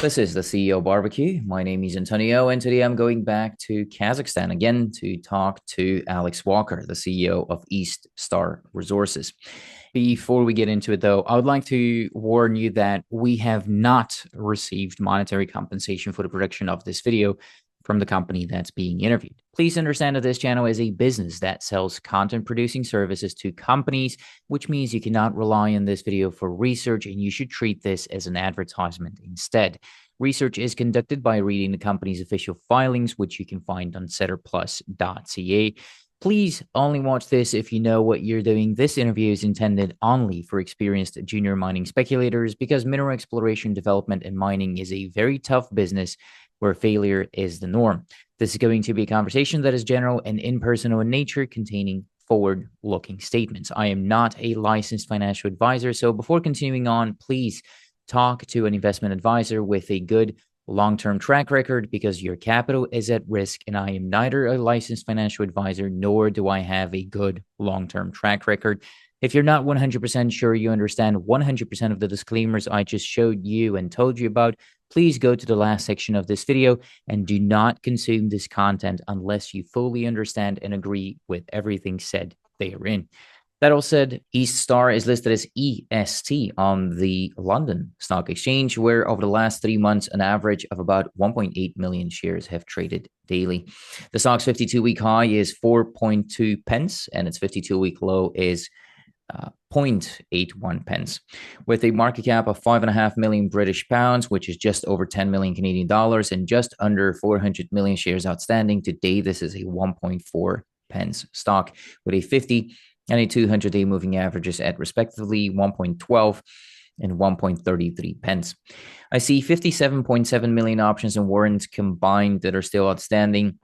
This is the CEO Barbecue. My name is Antonio, and today I'm going back to Kazakhstan again to talk to Alex Walker, the CEO of East Star Resources. Before we get into it, though, I would like to warn you that we have not received monetary compensation for the production of this video from the company that's being interviewed. Please understand that this channel is a business that sells content producing services to companies, which means you cannot rely on this video for research, and you should treat this as an advertisement instead. Research is conducted by reading the company's official filings, which you can find on setterplus.ca. Please only watch this if you know what you're doing. This interview is intended only for experienced junior mining speculators because mineral exploration, development, and mining is a very tough business where failure is the norm. This is going to be a conversation that is general and impersonal in nature, containing forward-looking statements. I am not a licensed financial advisor, so before continuing on, please talk to an investment advisor with a good long-term track record because your capital is at risk, and I am neither a licensed financial advisor nor do I have a good long-term track record. If you're not 100% sure you understand 100% of the disclaimers I just showed you and told you about, please go to the last section of this video and do not consume this content unless you fully understand and agree with everything said therein. That all said, East Star is listed as EST on the London Stock Exchange, where over the last 3 months, an average of about 1.8 million shares have traded daily. The stock's 52-week high is 4.2 pence, and its 52-week low is 0.81 pence, with a market cap of 5.5 million British pounds, which is just over 10 million Canadian dollars, and just under 400 million shares outstanding. Today, this is a 1.4 pence stock with a 50 and a 200-day moving averages at respectively 1.12 and 1.33 pence. I see 57.7 million options and warrants combined that are still outstanding.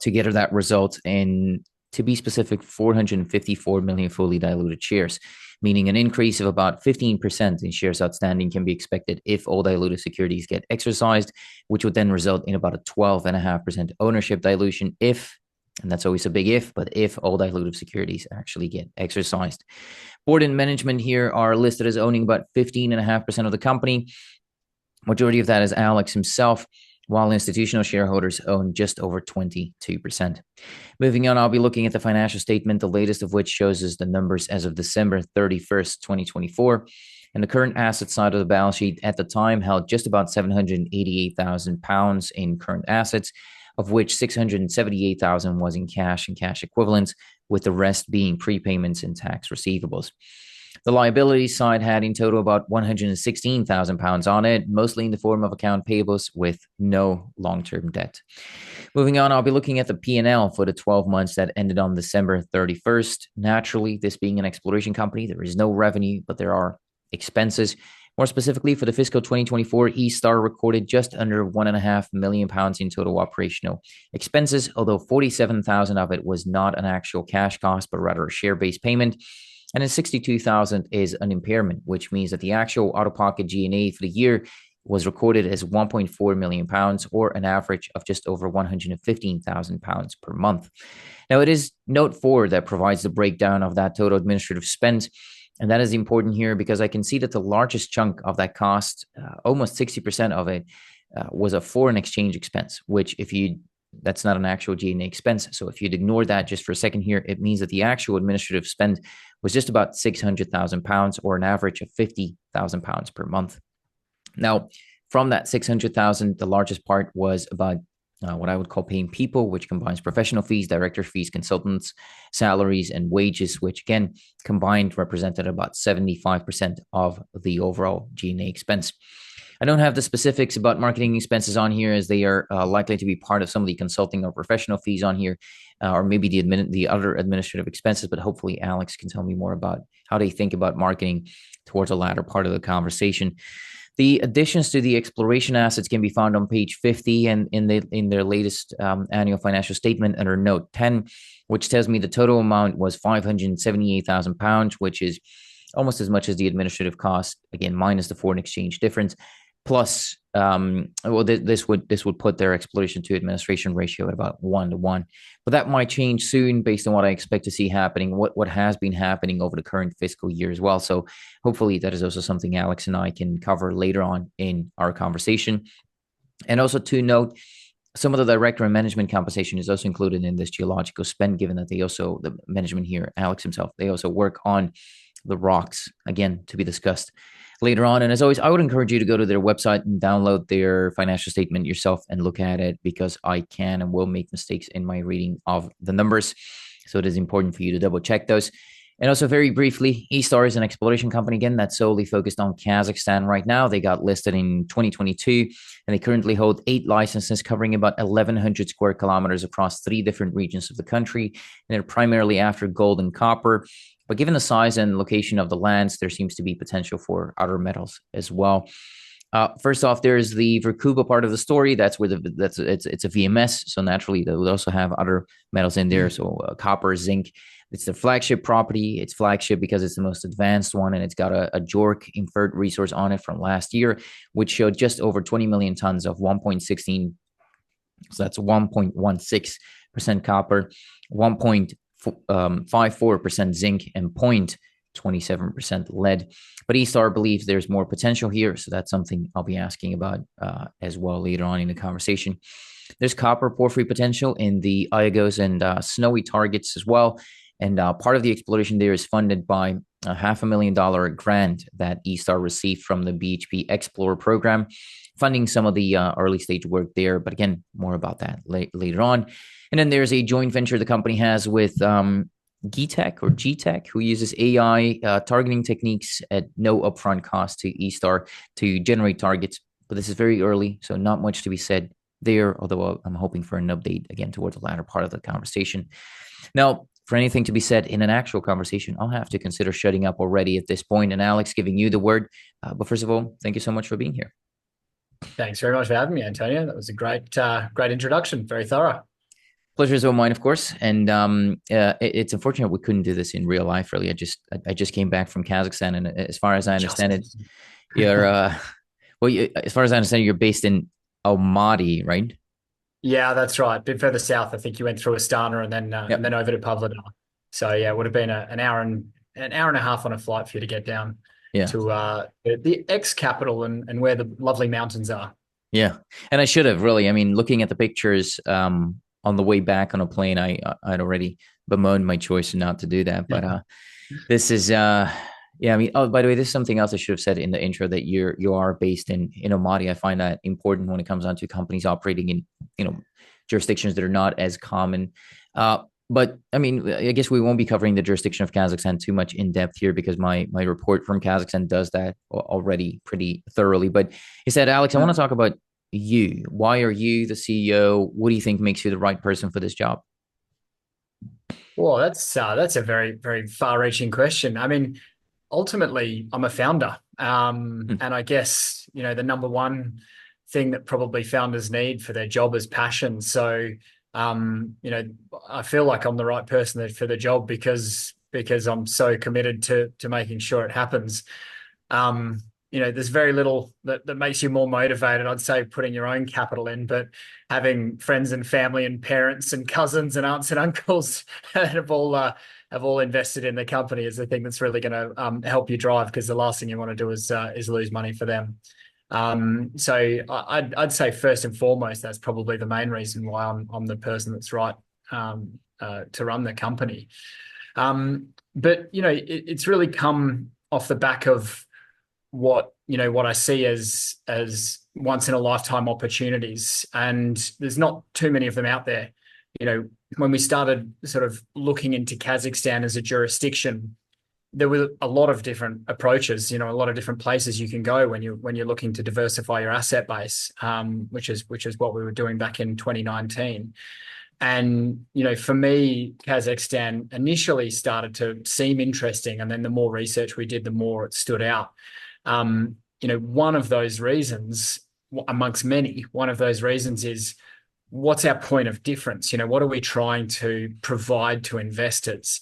Together, that results in, to be specific, 454 million fully diluted shares, meaning an increase of about 15% in shares outstanding can be expected if all diluted securities get exercised, which would then result in about a 12.5% ownership dilution if, and that's always a big if, but if all dilutive securities actually get exercised. Board and management here are listed as owning about 15.5% of the company. Majority of that is Alex himself, while institutional shareholders own just over 22%. Moving on, I'll be looking at the financial statement, the latest of which shows us the numbers as of December 31st, 2024. And the current asset side of the balance sheet at the time held just about £788,000 in current assets, of which 678,000 was in cash and cash equivalents, with the rest being prepayments and tax receivables. The liability side had in total about £116,000 on it, mostly in the form of account payables with no long-term debt. Moving on, I'll be looking at the P&L for the 12 months that ended on December 31st. Naturally, this being an exploration company, there is no revenue, but there are expenses. More specifically, for the fiscal 2024, East Star recorded just under £1.5 million in total operational expenses, although 47,000 of it was not an actual cash cost, but rather a share-based payment. And then 62,000 is an impairment, which means that the actual out-of-pocket G&A for the year was recorded as £1.4 million, or an average of just over £115,000 per month. Now, it is Note 4 that provides the breakdown of that total administrative spend. And that is important here because I can see that the largest chunk of that cost, almost 60% of it, was a foreign exchange expense, which that's not an actual G&A expense. So if you'd ignore that just for a second here, it means that the actual administrative spend was just about £600,000, or an average of £50,000 per month. Now, from that 600,000, the largest part was about what I would call paying people, which combines professional fees, director fees, consultants, salaries, and wages, which again, combined represented about 75% of the overall G&A expense. I don't have the specifics about marketing expenses on here, as they are likely to be part of some of the consulting or professional fees on here, or maybe the other administrative expenses, but hopefully Alex can tell me more about how they think about marketing towards the latter part of the conversation. The additions to the exploration assets can be found on page 50 and in their latest annual financial statement under Note 10, which tells me the total amount was £578,000, which is almost as much as the administrative cost, again, minus the foreign exchange difference. plus well, this would put their exploration to administration ratio at about 1 to 1, but that might change soon based on what I expect to see happening, what has been happening over the current fiscal year as well. So hopefully that is also something Alex and I can cover later on in our conversation. And also to note, some of the director and management compensation is also included in this geological spend, given that they also, the management here, Alex himself, they also work on the rocks, again, to be discussed later on. And as always, I would encourage you to go to their website and download their financial statement yourself and look at it, because I can and will make mistakes in my reading of the numbers. So it is important for you to double check those. And also, very briefly, eStar is an exploration company, again, that's solely focused on Kazakhstan right now. They got listed in 2022, and they currently hold 8 licenses covering about 1,100 square kilometers across 3 different regions of the country. And they're primarily after gold and copper. But given the size and location of the lands, there seems to be potential for other metals as well. First off, there's the Verkhuba part of the story. That's where it's a VMS, so naturally they would also have other metals in there. So copper, zinc. It's the flagship property. It's flagship because it's the most advanced one, and it's got a JORC inferred resource on it from last year, which showed just over 20 million tons of 1.16. So that's 1.16% copper, 1.54% zinc, and 0.27% lead. But eStar believes there's more potential here, so that's something I'll be asking about as well later on in the conversation. There's copper porphyry potential in the Iagos and Snowy targets as well. And part of the exploration there is funded by a $500,000 grant that eStar received from the BHP Explorer program, funding some of the early stage work there. But again, more about that later on. And then there's a joint venture the company has with GTech, who uses AI targeting techniques at no upfront cost to eStar to generate targets. But this is very early, so not much to be said there, although I'm hoping for an update again towards the latter part of the conversation. Now, for anything to be said in an actual conversation, I'll have to consider shutting up already at this point, and Alex, giving you the word. But first of all, thank you so much for being here. Thanks very much for having me, Antonio. That was a great introduction. Very thorough. Pleasure is all mine, of course. And it's unfortunate we couldn't do this in real life. Really, I just came back from Kazakhstan, and as far as I understand it, you're as far as I understand, you're based in Almaty, right? Yeah, that's right. A bit further south. I think you went through Astana and then over to Pavlodar. So yeah, it would have been an hour and a half on a flight for you to get down Yeah. to the ex-capital and where the lovely mountains are. Yeah. And I should have really. I mean, looking at the pictures on the way back on a plane, I'd already bemoaned my choice not to do that. But this is yeah, I mean, oh, by the way, this is something else I should have said in the intro, that you are based in Almaty. I find that important when it comes down to companies operating in, jurisdictions that are not as common. But I mean, I guess we won't be covering the jurisdiction of Kazakhstan too much in depth here, because my report from Kazakhstan does that already pretty thoroughly. But he said, Alex, I want to talk about you. Why are you the CEO? What do you think makes you the right person for this job? Well, that's a very, very far-reaching question. I mean, ultimately, I'm a founder. Hmm. And I guess, the number one thing that probably founders need for their job is passion. So, I feel like I'm the right person for the job because I'm so committed to making sure it happens. There's very little that makes you more motivated, I'd say, putting your own capital in, but having friends and family and parents and cousins and aunts and uncles that have all invested in the company is the thing that's really going to help you drive, because the last thing you want to do is lose money for them. So I'd say first and foremost, that's probably the main reason why I'm the person that's right to run the company. But it's really come off the back of what I see as once in a lifetime opportunities, and there's not too many of them out there. When we started sort of looking into Kazakhstan as a jurisdiction, there were a lot of different approaches, a lot of different places you can go when you're looking to diversify your asset base, which is what we were doing back in 2019. And, for me, Kazakhstan initially started to seem interesting. And then the more research we did, the more it stood out. One of those reasons, amongst many, one of those reasons is, what's our point of difference? What are we trying to provide to investors?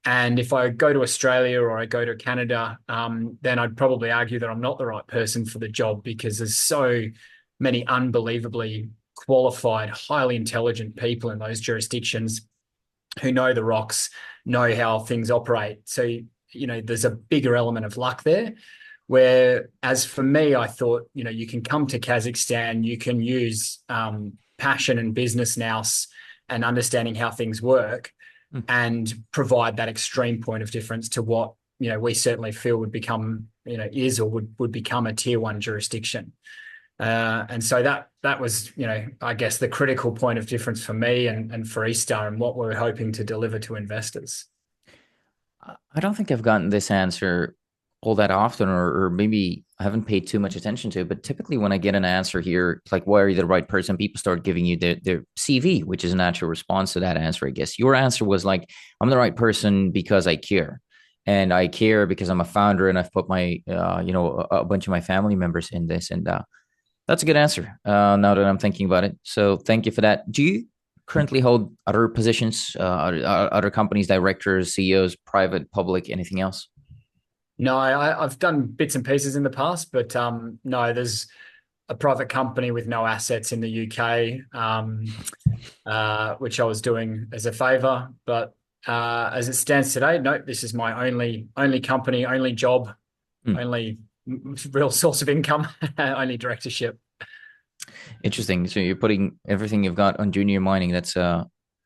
And if I go to Australia or I go to Canada, then I'd probably argue that I'm not the right person for the job because there's so many unbelievably qualified, highly intelligent people in those jurisdictions who know the rocks, know how things operate. So, there's a bigger element of luck there. Whereas for me, I thought, you can come to Kazakhstan, you can use passion and business nous and understanding how things work Mm. and provide that extreme point of difference to what, we certainly feel would become, is or would become a tier one jurisdiction. And so that was, I guess the critical point of difference for me and for eStar and what we're hoping to deliver to investors. I don't think I've gotten this answer all that often, or maybe I haven't paid too much attention to it. But typically, when I get an answer here, like, why are you the right person? People start giving you their CV, which is a natural response to that answer, I guess. Your answer was like, I'm the right person because I care. And I care because I'm a founder and I've put my, a bunch of my family members in this. And that's a good answer now that I'm thinking about it. So thank you for that. Do you currently hold other positions, other companies, directors, CEOs, private, public, anything else? No, I've done bits and pieces in the past, but no, there's a private company with no assets in the UK, which I was doing as a favor. But as it stands today, no, this is my only company, only job, Hmm. only real source of income, only directorship. Interesting. So you're putting everything you've got on junior mining. That's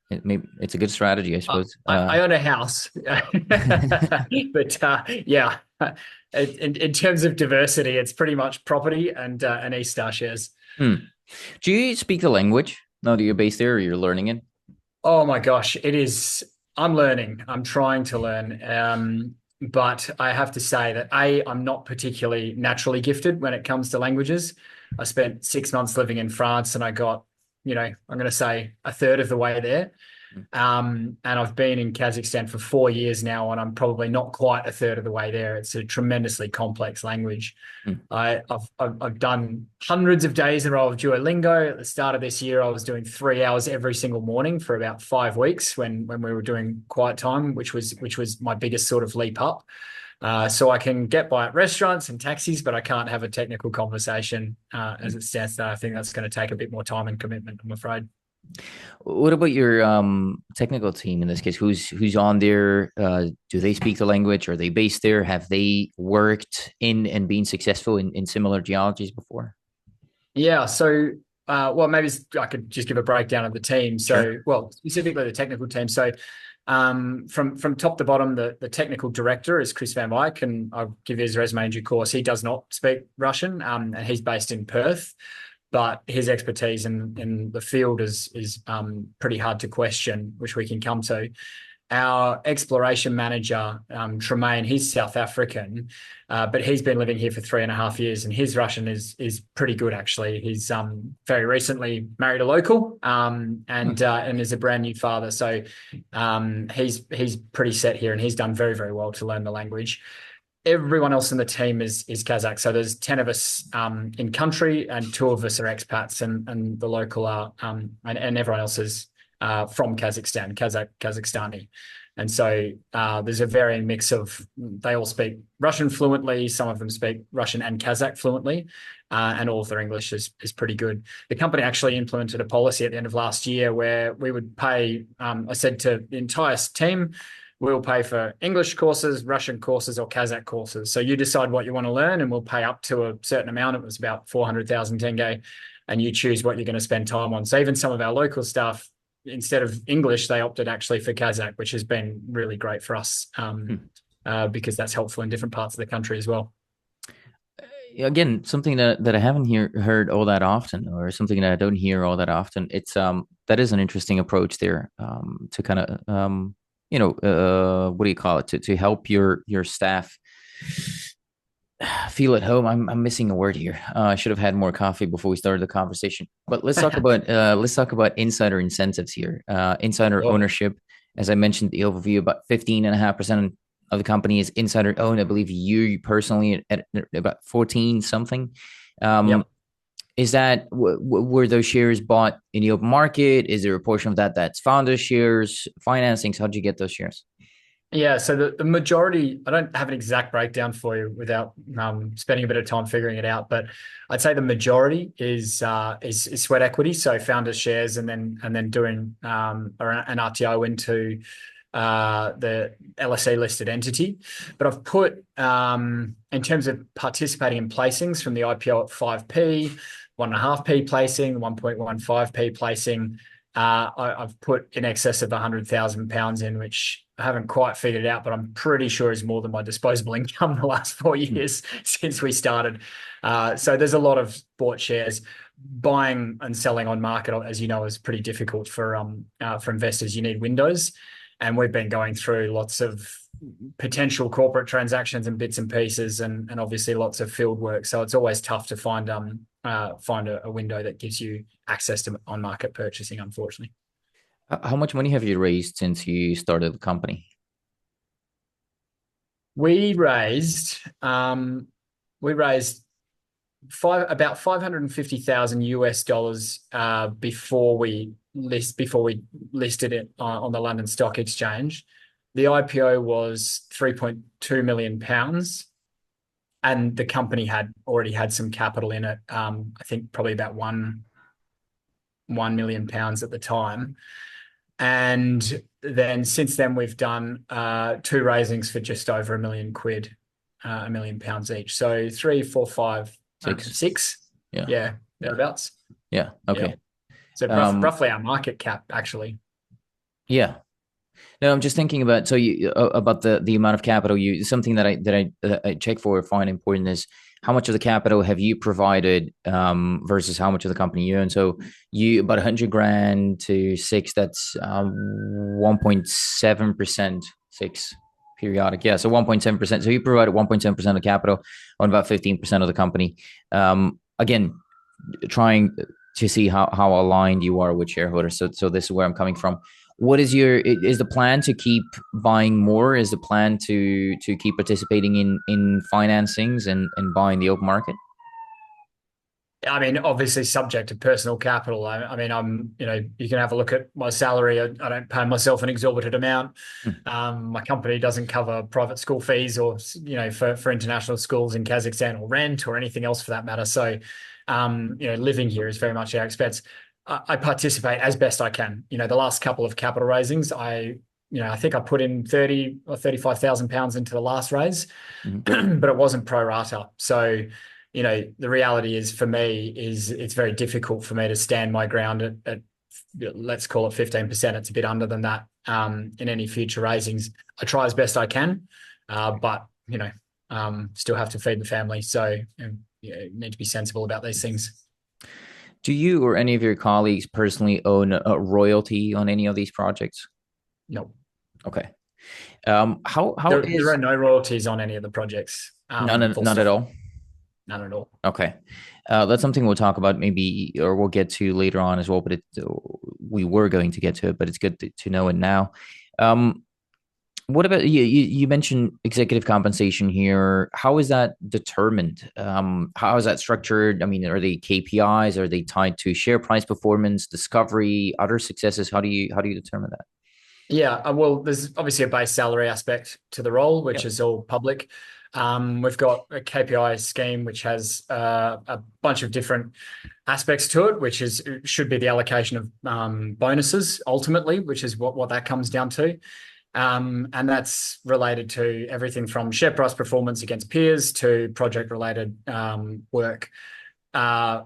it's a good strategy, I suppose. I own a house, but yeah, in terms of diversity, it's pretty much property and eStar shares. Hmm. Do you speak the language now that you're based there, or you're learning it? Oh my gosh, it is. I'm learning. I'm trying to learn. But I have to say that I'm not particularly naturally gifted when it comes to languages. I spent 6 months living in France and I got, I'm going to say a third of the way there. And I've been in Kazakhstan for 4 years now, and I'm probably not quite a third of the way there. It's a tremendously complex language. Hmm. I've done hundreds of days in a row of Duolingo. At the start of this year, I was doing 3 hours every single morning for about 5 weeks when we were doing quiet time, which was my biggest sort of leap up. So I can get by at restaurants and taxis, but I can't have a technical conversation as it stands today. I think that's going to take a bit more time and commitment, I'm afraid. What about your technical team in this case? Who's on there? Do they speak the language? Are they based there? Have they worked in and been successful in similar geologies before? Yeah, so well, maybe I could just give a breakdown of the team. Sure. So, well, specifically the technical team. So, from top to bottom, the technical director is Chris Van Wyk, and I'll give you his resume in due course. He does not speak Russian, and he's based in Perth, but his expertise in the field is pretty hard to question, which we can come to. Our exploration manager, Tremaine, he's South African, but he's been living here for 3.5 years, and his Russian is pretty good actually. He's very recently married a local, and is a brand new father. So he's pretty set here, and he's done very very well to learn the language. Everyone else in the team is Kazakh. So there's 10 of us in country, and 2 of us are expats, and the local are and everyone else is from Kazakhstan, Kazakhstani. And so there's a varying mix of, they all speak Russian fluently, some of them speak Russian and Kazakh fluently, and all of their English is pretty good. The company actually implemented a policy at the end of last year where we would pay, I said to the entire team, we'll pay for English courses, Russian courses, or Kazakh courses. So you decide what you want to learn, and we'll pay up to a certain amount. It was about 400,000 tenge, and you choose what you're going to spend time on. So even some of our local staff, instead of English, they opted actually for Kazakh, which has been really great for us because that's helpful in different parts of the country as well. Again, something that I haven't heard all that often, or something that I don't hear all that often. It's that is an interesting approach there, to kind of what do you call it, to help your staff feel at home. I'm missing a word here. I should have had more coffee before we started the conversation. But let's talk about insider incentives here. Insider Sure. ownership, as I mentioned, the overview, about 15.5% of the company is insider owned. I believe you personally at about 14 something. Yep. Is that were those shares bought in the open market? Is there a portion of that that's founder shares, financings? How did you get those shares? Yeah, so the majority, I don't have an exact breakdown for you without spending a bit of time figuring it out, but I'd say the majority is sweat equity, so founders shares, and then doing an RTO into the LSE listed entity. But I've put in terms of participating in placings from the IPO at 5p, 1.5p placing, 1.15p placing. I've put in excess of £100,000 in, which I haven't quite figured it out, but I'm pretty sure is more than my disposable income the last 4 years since we started. So there's a lot of bought shares. Buying and selling on market, as you know, is pretty difficult for investors. You need windows, and we've been going through lots of potential corporate transactions and bits and pieces, and obviously lots of field work. So it's always tough to find a window that gives you access to on market purchasing, unfortunately. How much money have you raised since you started the company? We raised um, we raised about 550,000 US dollars before we listed it on the London Stock Exchange. The IPO was 3.2 million pounds, and the company had already had some capital in it. I think probably about £1 million at the time. And then since then, we've done two raisings for just over £1 million, £1 million each. So three, four, five, Six. six. Yeah. Yeah, thereabouts. Yeah. Okay. Yeah. So Um, roughly our market cap, actually. yeah. No, I'm just thinking about about the amount of capital you something that I check for or find important is how much of the capital have you provided versus how much of the company you own. So you about 100 grand to six, that's 1.7%, six periodic. Yeah, so 1.7%. So you provided 1.7% of capital on about 15% of the company. Again, trying to see how aligned you are with shareholders. So this is where I'm coming from. What is the plan to keep buying more? Is the plan to keep participating in financings and buying the open market? I mean, obviously subject to personal capital. I mean, you can have a look at my salary. I don't pay myself an exorbitant amount. Hmm. My company doesn't cover private school fees or, for international schools in Kazakhstan, or rent or anything else for that matter. So, living here is very much our expense. I participate as best I can. The last couple of capital raisings, I think I put in 30 or 35,000 pounds into the last raise, Mhm. but it wasn't pro rata. So, the reality is for me is it's very difficult for me to stand my ground at let's call it 15%. It's a bit under than that in any future raisings. I try as best I can, but still have to feed the family. So need to be sensible about these things. Do you or any of your colleagues personally own a royalty on any of these projects? No, Okay. How there are is no royalties on any of the projects. Full none at stop. all? None at all. Okay. That's something we'll talk about maybe, or we'll get to later on as well, but we were going to get to it, but it's good to know it now. Um, what about you mentioned executive compensation here. How is that determined? How is that structured? I mean, are they KPIs? Are they tied to share price performance, discovery, other successes? How do you determine that? Yeah, well, there's obviously a base salary aspect to the role, which Yep. is all public. We've got a KPI scheme which has a bunch of different aspects to it, which should be the allocation of bonuses ultimately, which is what that comes down to. And that's related to everything from share price performance against peers to project related work. Uh,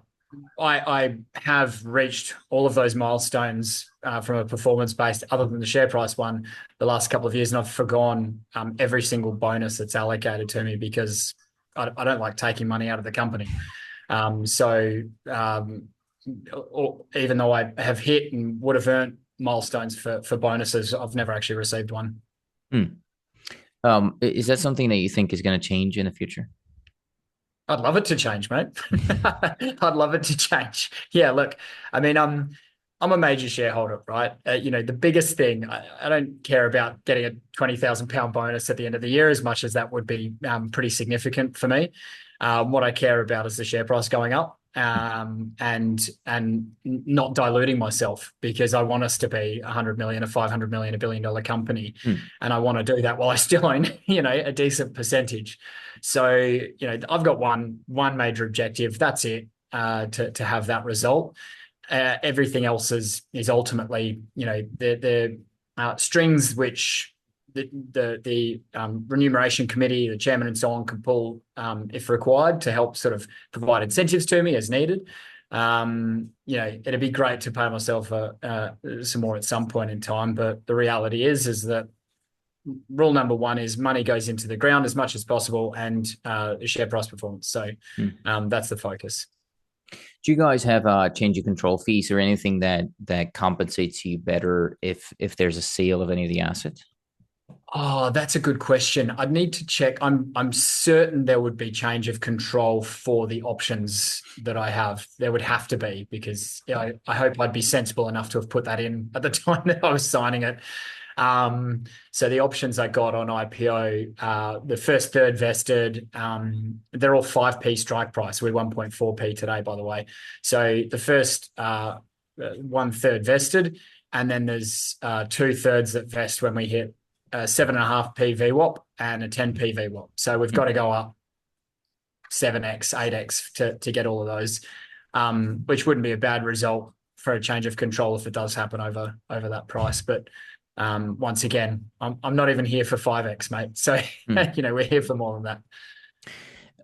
I have reached all of those milestones from a performance based, other than the share price one, the last couple of years, and I've forgone every single bonus that's allocated to me because I don't like taking money out of the company. So even though I have hit and would have earned milestones for bonuses, I've never actually received one. Hmm. Is that something that you think is going to change in the future? I'd love it to change, mate. I'd love it to change. Yeah, look, I mean, I'm a major shareholder, right? The biggest thing, I don't care about getting a £20,000 bonus at the end of the year, as much as that would be pretty significant for me. What I care about is the share price going up. and not diluting myself, because I want us to be 100 million, a 500 million, $1 billion company. And I want to do that while I still own, a decent percentage. So, I've got one major objective. That's it, to have that result. Everything else is ultimately, the strings which the remuneration committee, the chairman and so on, can pull if required, to help sort of provide incentives to me as needed. It'd be great to pay myself some more at some point in time, but the reality is that rule number one is money goes into the ground as much as possible, and the share price performance. So that's the focus. Do you guys have change of control fees or anything that compensates you better if there's a sale of any of the assets? Oh, that's a good question. I'd need to check. I'm certain there would be change of control for the options that I have. There would have to be, because I hope I'd be sensible enough to have put that in at the time that I was signing it. So the options I got on IPO, the first third vested, they're all 5p strike price. We're 1.4p today, by the way. So the first 1/3 vested, and then there's 2/3 that vest when we hit 7.5p VWAP and a 10p VWAP. So we've got to go up 7x, 8x to get all of those, which wouldn't be a bad result for a change of control if it does happen over that price. But once again, I'm not even here for 5x, mate. So we're here for more than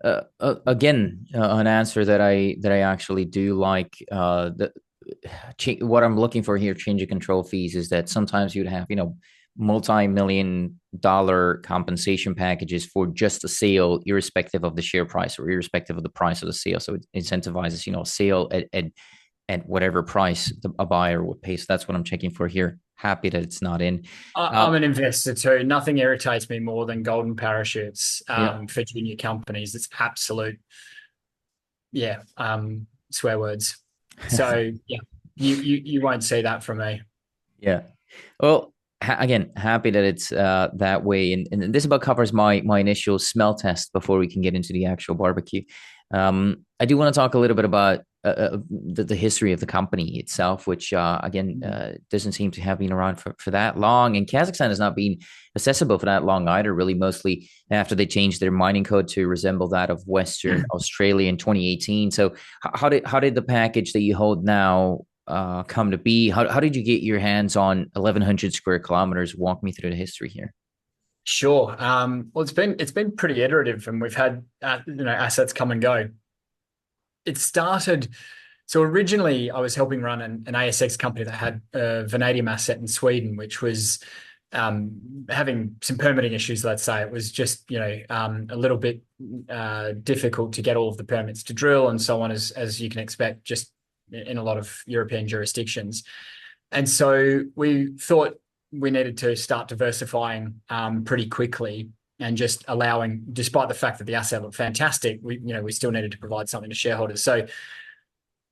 that. Again, an answer that I actually do like. What I'm looking for here, change of control fees, is that sometimes you'd have multi-million-dollar compensation packages for just a sale, irrespective of the share price or irrespective of the price of the sale. So it incentivizes, a sale at whatever price a buyer would pay. So that's what I'm checking for here. Happy that it's not in. I'm an investor too. Nothing irritates me more than golden parachutes for junior companies. It's absolute, swear words. So you won't see that from me. Yeah. Well, again, happy that it's that way. And this about covers my initial smell test before we can get into the actual barbecue. I do want to talk a little bit about the history of the company itself, which doesn't seem to have been around for that long. And Kazakhstan has not been accessible for that long either, really, mostly after they changed their mining code to resemble that of Western Australia in 2018. So how did the package that you hold now come to be? How did you get your hands on 1,100 square kilometers? Walk me through the history here. Sure. Well, it's been pretty iterative, and we've had assets come and go. It started. So originally, I was helping run an ASX company that had a vanadium asset in Sweden, which was having some permitting issues. Let's say it was just a little bit difficult to get all of the permits to drill and so on, as you can expect, just in a lot of European jurisdictions. And so we thought we needed to start diversifying pretty quickly, and just allowing, despite the fact that the asset looked fantastic, we still needed to provide something to shareholders. So,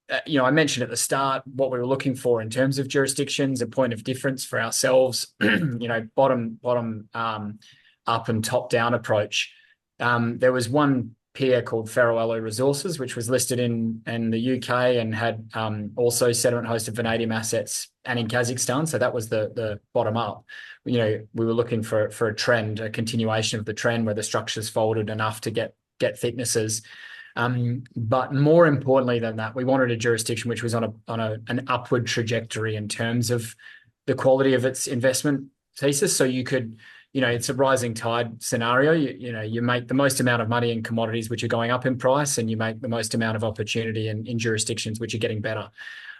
I mentioned at the start what we were looking for in terms of jurisdictions, a point of difference for ourselves, bottom up and top down approach. There was one peer called Ferroalloy Resources, which was listed in the UK and had also sediment hosted vanadium assets, and in Kazakhstan. So that was the bottom up. We were looking for a trend, a continuation of the trend where the structures folded enough to get thicknesses. But more importantly than that, we wanted a jurisdiction which was on an upward trajectory in terms of the quality of its investment thesis. So you could, it's a rising tide scenario. You make the most amount of money in commodities which are going up in price, and you make the most amount of opportunity in jurisdictions which are getting better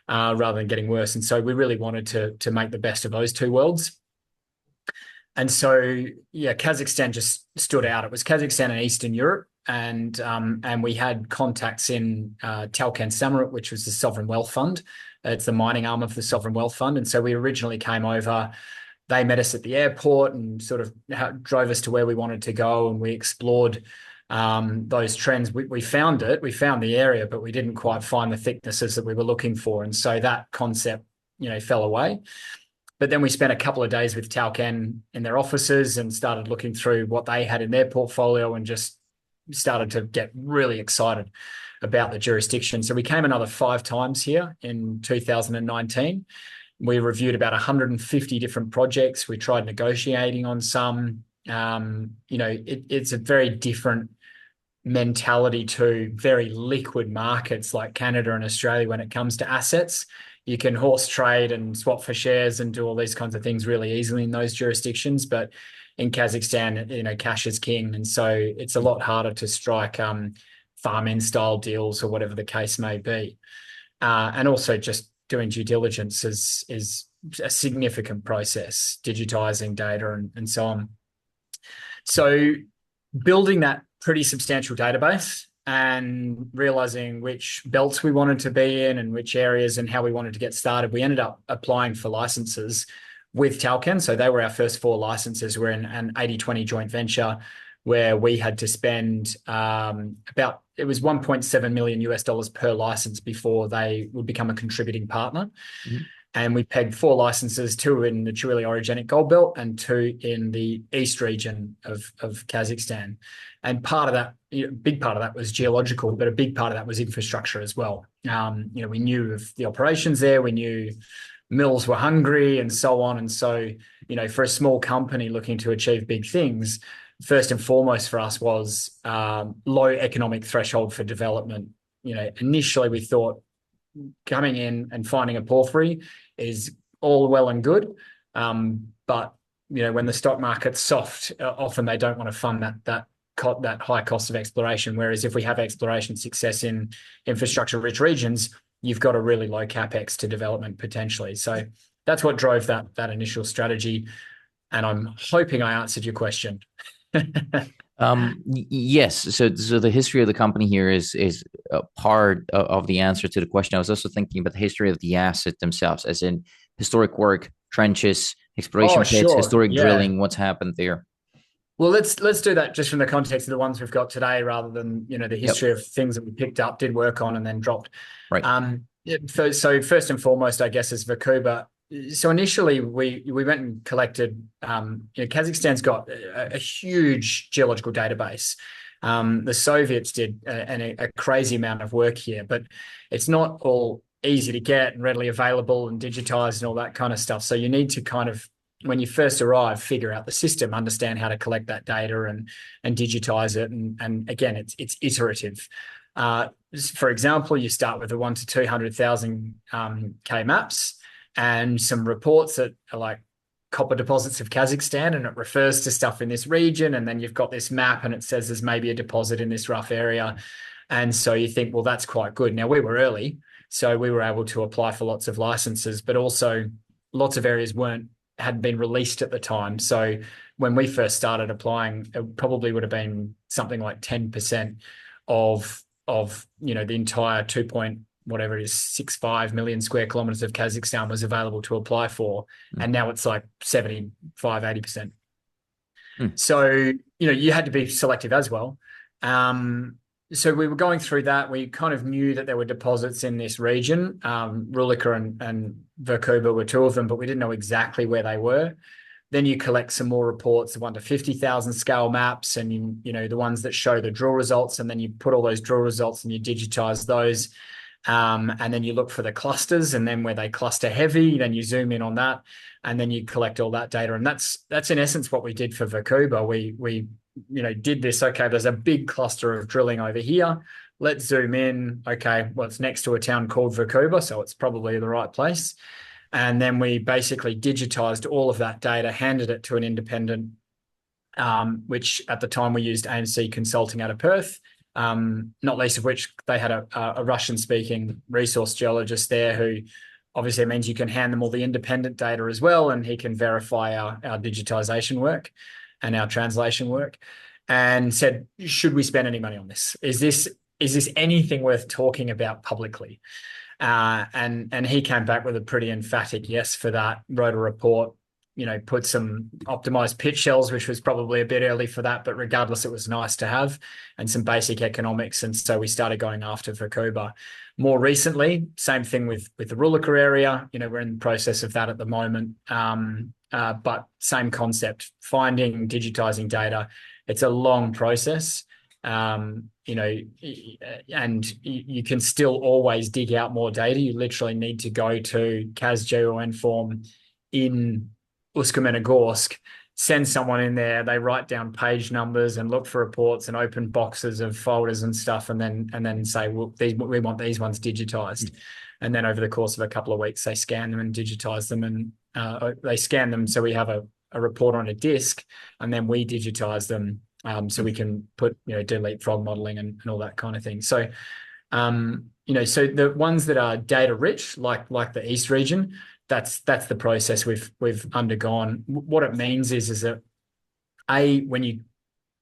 rather than getting worse. And so we really wanted to make the best of those two worlds. And so, Kazakhstan just stood out. It was Kazakhstan and Eastern Europe, and we had contacts in Talkan Samarut, which was the sovereign wealth fund. It's the mining arm of the sovereign wealth fund. And so we originally came over. They met us at the airport and sort of drove us to where we wanted to go, and we explored those trends. We found it. We found the area, but we didn't quite find the thicknesses that we were looking for. And so that concept, fell away. But then we spent a couple of days with Talkan in their offices and started looking through what they had in their portfolio, and just started to get really excited about the jurisdiction. So we came another 5 times here in 2019. We reviewed about 150 different projects. We tried negotiating on some. It's a very different mentality to very liquid markets like Canada and Australia when it comes to assets. You can horse trade and swap for shares and do all these kinds of things really easily in those jurisdictions. But in Kazakhstan, cash is king. And so it's a lot harder to strike farm-in style deals or whatever the case may be. And also just doing due diligence is a significant process, digitizing data and so on. So building that pretty substantial database and realizing which belts we wanted to be in and which areas and how we wanted to get started, we ended up applying for licenses with Talcan. So they were our first 4 licenses. We're in an 80-20 joint venture where we had to spend it was $1.7 million US per license before they would become a contributing partner. Mm-hmm. And we pegged 4 licenses, 2 in the truly orogenic gold belt and 2 in the east region of Kazakhstan. And part of that, big part of that was geological, but a big part of that was infrastructure as well. We knew of the operations there, we knew mills were hungry and so on. And so, for a small company looking to achieve big things, first and foremost for us was low economic threshold for development. Initially we thought coming in and finding a porphyry is all well and good. But, when the stock market's soft, often they don't want to fund that high cost of exploration. Whereas if we have exploration success in infrastructure-rich regions, you've got a really low capex to development potentially. So that's what drove that initial strategy. And I'm hoping I answered your question. Yes. So the history of the company here is a part of the answer to the question. I was also thinking about the history of the asset themselves, as in historic work, trenches, exploration pits, sure. historic drilling. What's happened there? Well, let's do that just from the context of the ones we've got today, rather than the history of things that we picked up, did work on, and then dropped. Right. So first and foremost, I guess, is Verkhuba. So initially, we went and collected. Kazakhstan's got a huge geological database. The Soviets did a crazy amount of work here, but it's not all easy to get and readily available and digitized and all that kind of stuff. So you need to kind of, when you first arrive, figure out the system, understand how to collect that data and digitize it. And again, it's iterative. For example, you start with the 1 to 200,000 K maps and some reports that are like copper deposits of Kazakhstan, and it refers to stuff in this region. And then you've got this map and it says there's maybe a deposit in this rough area. And so you think, well, that's quite good. Now, we were early, so we were able to apply for lots of licenses, but also lots of areas hadn't been released at the time. So when we first started applying, it probably would have been something like 10% of the entire 2.65 million square kilometers of Kazakhstan was available to apply for. And now it's like 75, 80%. So, you had to be selective as well. So we were going through that. We kind of knew that there were deposits in this region. Rulika and Verkhuba were 2 of them, but we didn't know exactly where they were. Then you collect some more reports, the 1 to 50,000 scale maps, and the ones that show the drill results, and then you put all those drill results and you digitize those. And then you look for the clusters, and then where they cluster heavy, then you zoom in on that, and then you collect all that data. And that's in essence what we did for Verkhuba. We did this. Okay, there's a big cluster of drilling over here. Let's zoom in. Okay, well, it's next to a town called Verkhuba, so it's probably the right place. And then we basically digitized all of that data, handed it to an independent, which at the time we used ANC Consulting out of Perth, not least of which they had a Russian-speaking resource geologist there who obviously means you can hand them all the independent data as well, and he can verify our digitization work and our translation work, and said, should we spend any money on this? Is this anything worth talking about publicly? And he came back with a pretty emphatic yes for that, wrote a report, put some optimized pit shells, which was probably a bit early for that, but regardless, it was nice to have, and some basic economics. And so we started going after Verkhuba. More recently, same thing with the Rulika area. We're in the process of that at the moment. But same concept, finding, digitizing data. It's a long process. and you can still always dig out more data. You literally need to go to KazGeoInform in Usk-Gorsk, send someone in there, they write down page numbers and look for reports and open boxes of folders and stuff, and then say, well, we want these ones digitized. And then over the course of a couple of weeks, they scan them and digitize them, and they scan them so we have a report on a disk, and then we digitize them, so we can put, do leapfrog modeling and all that kind of thing. So, so the ones that are data rich, like the East region, that's the process we've undergone. What it means is that when you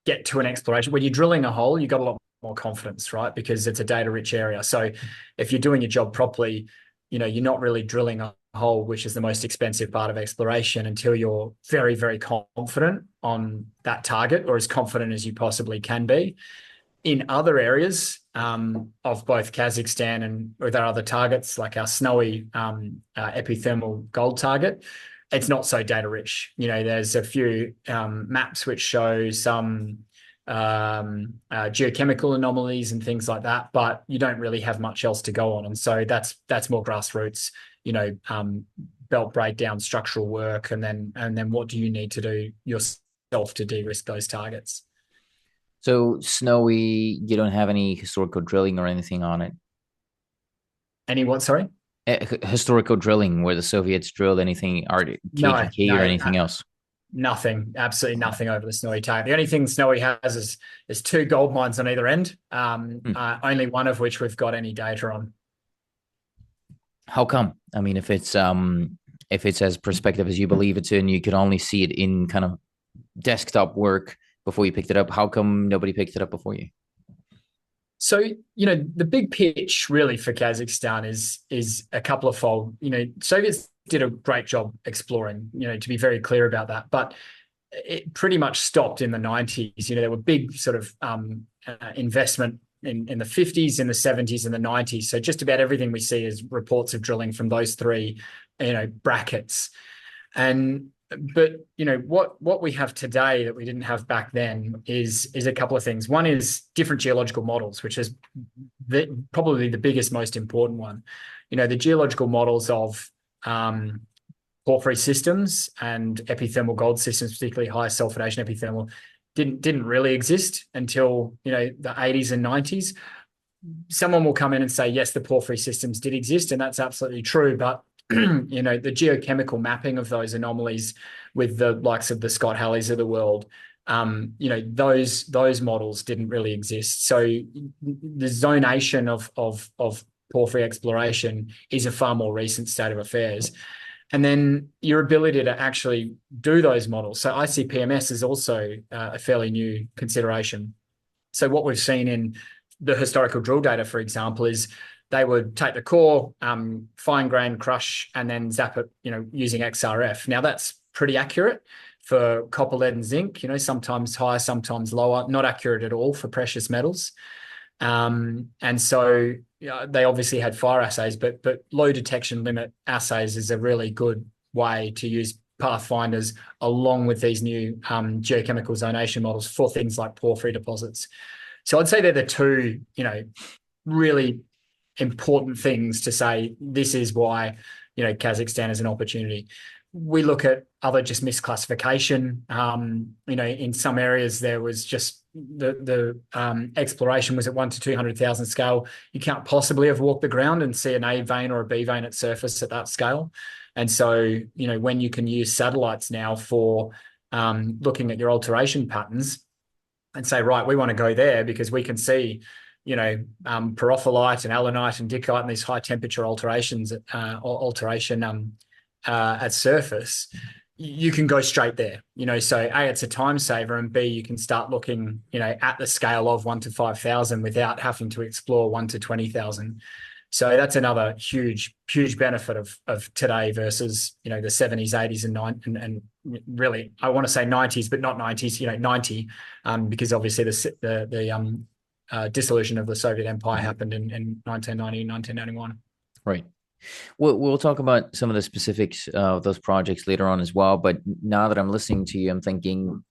get to an exploration, when you're drilling a hole, you've got a lot more confidence, right? Because it's a data rich area. So if you're doing your job properly, you're not really drilling a hole, which is the most expensive part of exploration, until you're very, very confident on that target, or as confident as you possibly can be. In other areas of both Kazakhstan and with our other targets, like our snowy epithermal gold target, it's not so data rich. There's a few maps which show some geochemical anomalies and things like that, but you don't really have much else to go on. And so that's more grassroots, belt breakdown, structural work, and then what do you need to do yourself to de-risk those targets? So snowy, you don't have any historical drilling or anything on it? Any what, sorry? Historical drilling where the Soviets drilled anything, or No, KGK or anything else? nothing, absolutely nothing over the Snowy target. The only thing Snowy has is two gold mines on either end, only one of which we've got any data on. How come? I mean, if it's as prospective as you believe it's in, you could only see it in kind of desktop work before you picked it up. How come nobody picked it up before you? So, the big pitch really for Kazakhstan is a couple of fold. Soviets did a great job exploring, to be very clear about that. But it pretty much stopped in the 90s. There were big sort of investment in the 50s, in the 70s, and the 90s. So just about everything we see is reports of drilling from those three, brackets. But what we have today that we didn't have back then is a couple of things. One is different geological models, which is probably the biggest, most important one. The geological models of porphyry systems and epithermal gold systems, particularly high sulfidation epithermal, didn't really exist until the 80s and 90s. Someone will come in and say, yes, the porphyry systems did exist, and that's absolutely true, but the geochemical mapping of those anomalies with the likes of the Scott Halleys of the world, those models didn't really exist. So the zonation of porphyry exploration is a far more recent state of affairs. And then your ability to actually do those models. So ICPMS is also a fairly new consideration. So what we've seen in the historical drill data, for example, is they would take the core, fine grain crush, and then zap it, using XRF. Now that's pretty accurate for copper, lead, and zinc. Sometimes higher, sometimes lower. Not accurate at all for precious metals. And so they obviously had fire assays, but low detection limit assays is a really good way to use pathfinders along with these new geochemical zonation models for things like porphyry deposits. So I'd say they're the two, really important things to say this is why Kazakhstan is an opportunity. We look at other just misclassification. In some areas there was just the exploration was at 1 to 200,000 scale. You can't possibly have walked the ground and see an A vein or a B vein at surface at that scale. And so when you can use satellites now for looking at your alteration patterns and say, right, we want to go there because we can see pyrophyllite and alunite and dicite and these high temperature alterations at surface, you can go straight there. So A, it's a time saver, and B, you can start looking at the scale of 1 to 5,000 without having to explore 1 to 20,000. So that's another huge benefit of today versus the 70s, 80s, and 90s, and really I want to say 90s, but not 90s. 90, because obviously the dissolution of the Soviet Empire happened in 1990, 1991. Right. We'll talk about some of the specifics of those projects later on as well. But now that I'm listening to you, I'm thinking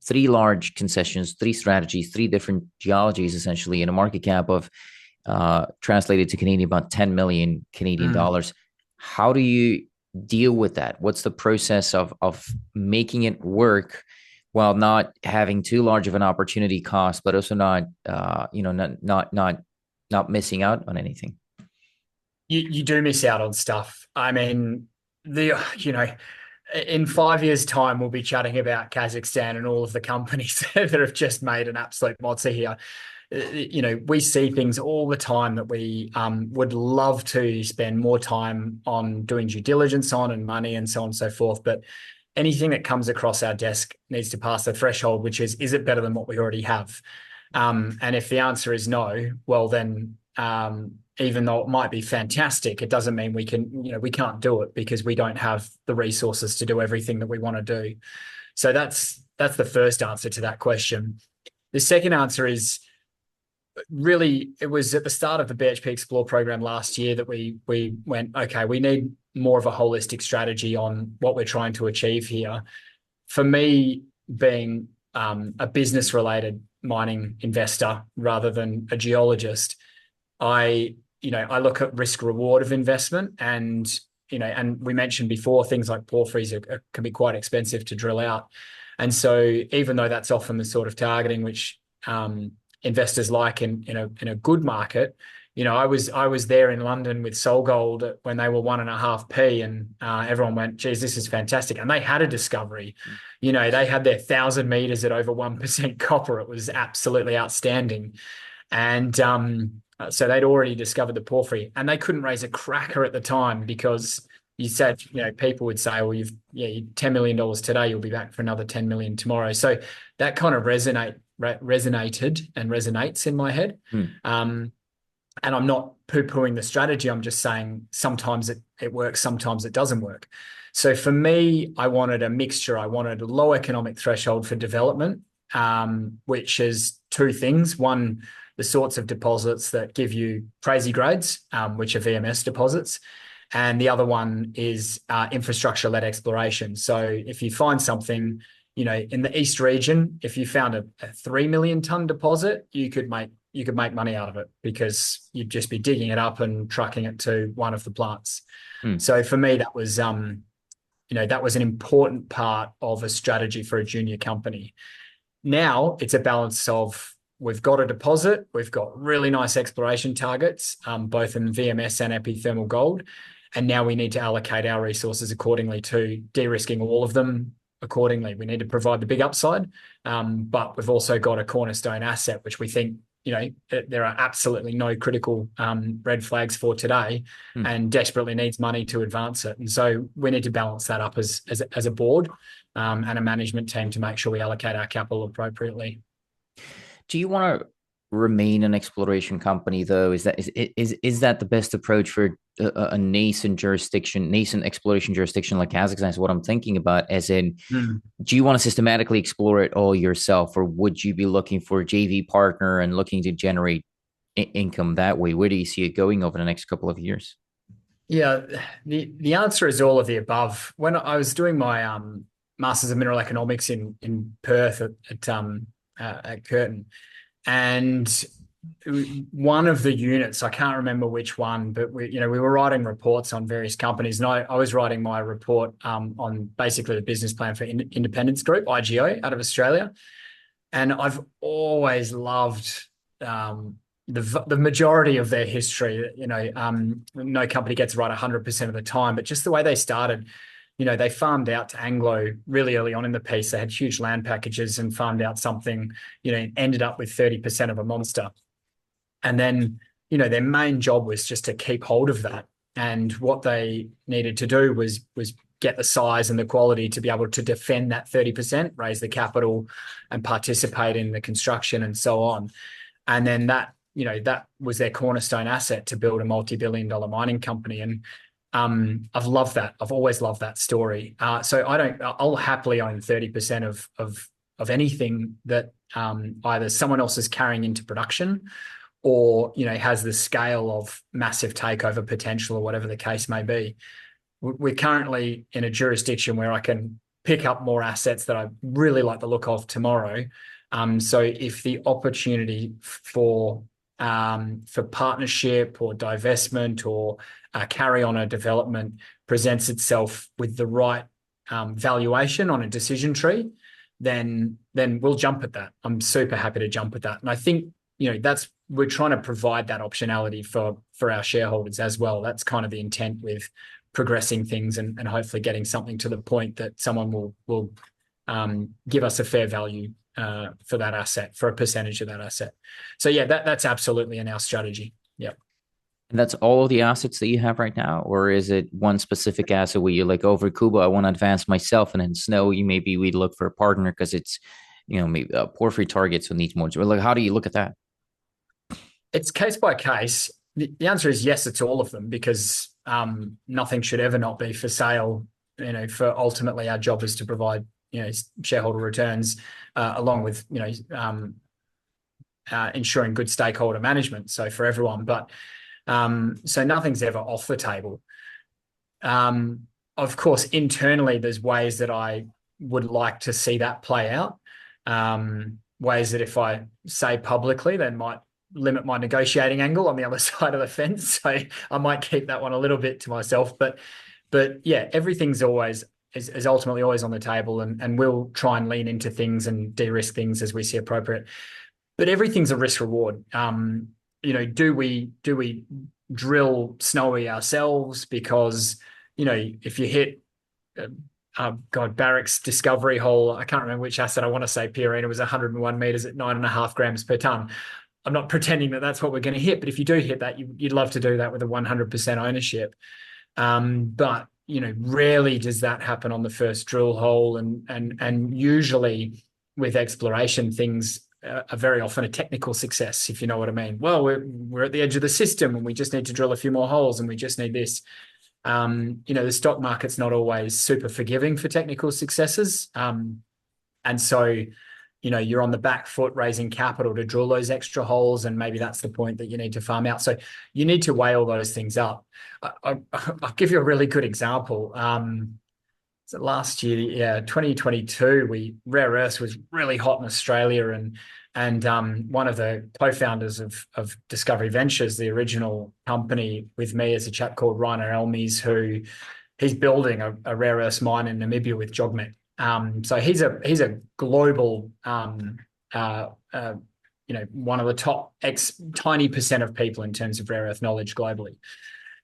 three large concessions, three strategies, three different geologies, essentially, in a market cap of translated to Canadian about 10 million Canadian dollars. How do you deal with that? What's the process of making it work while not having too large of an opportunity cost, but also not not missing out on anything? You do miss out on stuff. I mean, in 5 years' time, we'll be chatting about Kazakhstan and all of the companies that have just made an absolute mozza here. We see things all the time that we would love to spend more time on doing due diligence on, and money and so on and so forth. But anything that comes across our desk needs to pass the threshold, which is it better than what we already have? And if the answer is no, well, then even though it might be fantastic, it doesn't mean we can't do it, because we don't have the resources to do everything that we want to do. So that's the first answer to that question. The second answer is, really, it was at the start of the BHP Explore program last year that we went, okay, we need more of a holistic strategy on what we're trying to achieve here. For me, being a business-related mining investor rather than a geologist, I look at risk reward of investment, and we mentioned before, things like porphyries can be quite expensive to drill out. And so even though that's often the sort of targeting which investors like in a good market, I was there in London with SolGold when they were 1.5p, and everyone went, geez, this is fantastic. And they had a discovery. They had their 1,000 meters at over 1% copper. It was absolutely outstanding. And so they'd already discovered the porphyry, and they couldn't raise a cracker at the time, because you said, people would say, well, you've $10 million today, you'll be back for another 10 million tomorrow. So that kind of resonated and resonates in my head. And I'm not poo-pooing the strategy. I'm just saying sometimes it works, sometimes it doesn't work. So for me, I wanted a mixture. I wanted a low economic threshold for development, which is two things. One, the sorts of deposits that give you crazy grades, which are VMS deposits. And the other one is infrastructure-led exploration. So if you find something, in the East region, if you found a 3 million ton deposit, you could make money out of it, because you'd just be digging it up and trucking it to one of the plants. So for me, that was an important part of a strategy for a junior company. Now it's a balance of, we've got a deposit, we've got really nice exploration targets, both in VMS and epithermal gold. And now we need to allocate our resources accordingly to de-risking all of them accordingly. We need to provide the big upside, but we've also got a cornerstone asset, which we think, there are absolutely no critical red flags for today, and desperately needs money to advance it. And so we need to balance that up as a board and a management team to make sure we allocate our capital appropriately. Do you want to remain an exploration company, though? Is that the best approach for a nascent exploration jurisdiction like Kazakhstan? Is what I'm thinking about. As in, do you want to systematically explore it all yourself, or would you be looking for a JV partner and looking to generate income that way? Where do you see it going over the next couple of years? Yeah, the answer is all of the above. When I was doing my Masters of Mineral Economics in Perth at Curtin, and one of the units, I can't remember which one, but we were writing reports on various companies, and I was writing my report on basically the business plan for Independence Group, IGO, out of Australia. And I've always loved the majority of their history. No company gets it right 100% of the time, but just the way they started. They farmed out to Anglo really early on in the piece. They had huge land packages and farmed out something, ended up with 30% of a monster. And then, their main job was just to keep hold of that. And what they needed to do was get the size and the quality to be able to defend that 30%, raise the capital and participate in the construction and so on. And then that was their cornerstone asset to build a multi-billion-dollar mining company. And I've loved that. I've always loved that story. So I'll happily own 30% of anything that either someone else is carrying into production, or has the scale of massive takeover potential, or whatever the case may be. We're currently in a jurisdiction where I can pick up more assets that I really like the look of tomorrow. So if the opportunity for partnership or divestment or carry on a development presents itself with the right valuation on a decision tree, then we'll jump at that. I'm super happy to jump at that. And I think, we're trying to provide that optionality for our shareholders as well. That's kind of the intent with progressing things and hopefully getting something to the point that someone will give us a fair value for that asset, for a percentage of that asset. So yeah, that's absolutely in our strategy. Yeah. And that's all of the assets that you have right now, or is it one specific asset where you're like, over Verkhuba, I want to advance myself, and then Snow, we'd look for a partner because it's, maybe a porphyry target, so it needs more. Like, how do you look at that? It's case by case. The answer is yes, it's all of them, because nothing should ever not be for sale. For ultimately our job is to provide shareholder returns along with ensuring good stakeholder management. So for everyone, but so nothing's ever off the table. Of course, internally, there's ways that I would like to see that play out. Ways that if I say publicly, then might limit my negotiating angle on the other side of the fence. So I might keep that one a little bit to myself. But yeah, everything's always is ultimately always on the table, and we'll try and lean into things and de-risk things as we see appropriate. But everything's a risk reward. Do we drill Snowy ourselves? Because if you hit Barrick's discovery hole, I can't remember which asset, I want to say herein, it was 101 meters at 9.5 grams per ton. I'm not pretending that that's what we're going to hit, but if you do hit that, you'd love to do that with a 100% ownership. But rarely does that happen on the first drill hole, and usually with exploration, things are very often a technical success, if you know what I mean. Well, we're at the edge of the system, and we just need to drill a few more holes, and we just need this. The stock market's not always super forgiving for technical successes, and so you're on the back foot raising capital to drill those extra holes, and maybe that's the point that you need to farm out. So you need to weigh all those things up. I'll give you a really good example. So last year, 2022, rare earths was really hot in Australia, and one of the co-founders of Discovery Ventures, the original company with me, is a chap called Rainer Elmies, who he's building a rare earths mine in Namibia with JOGMEC. So he's a global, one of the top tiny percent of people in terms of rare earth knowledge globally.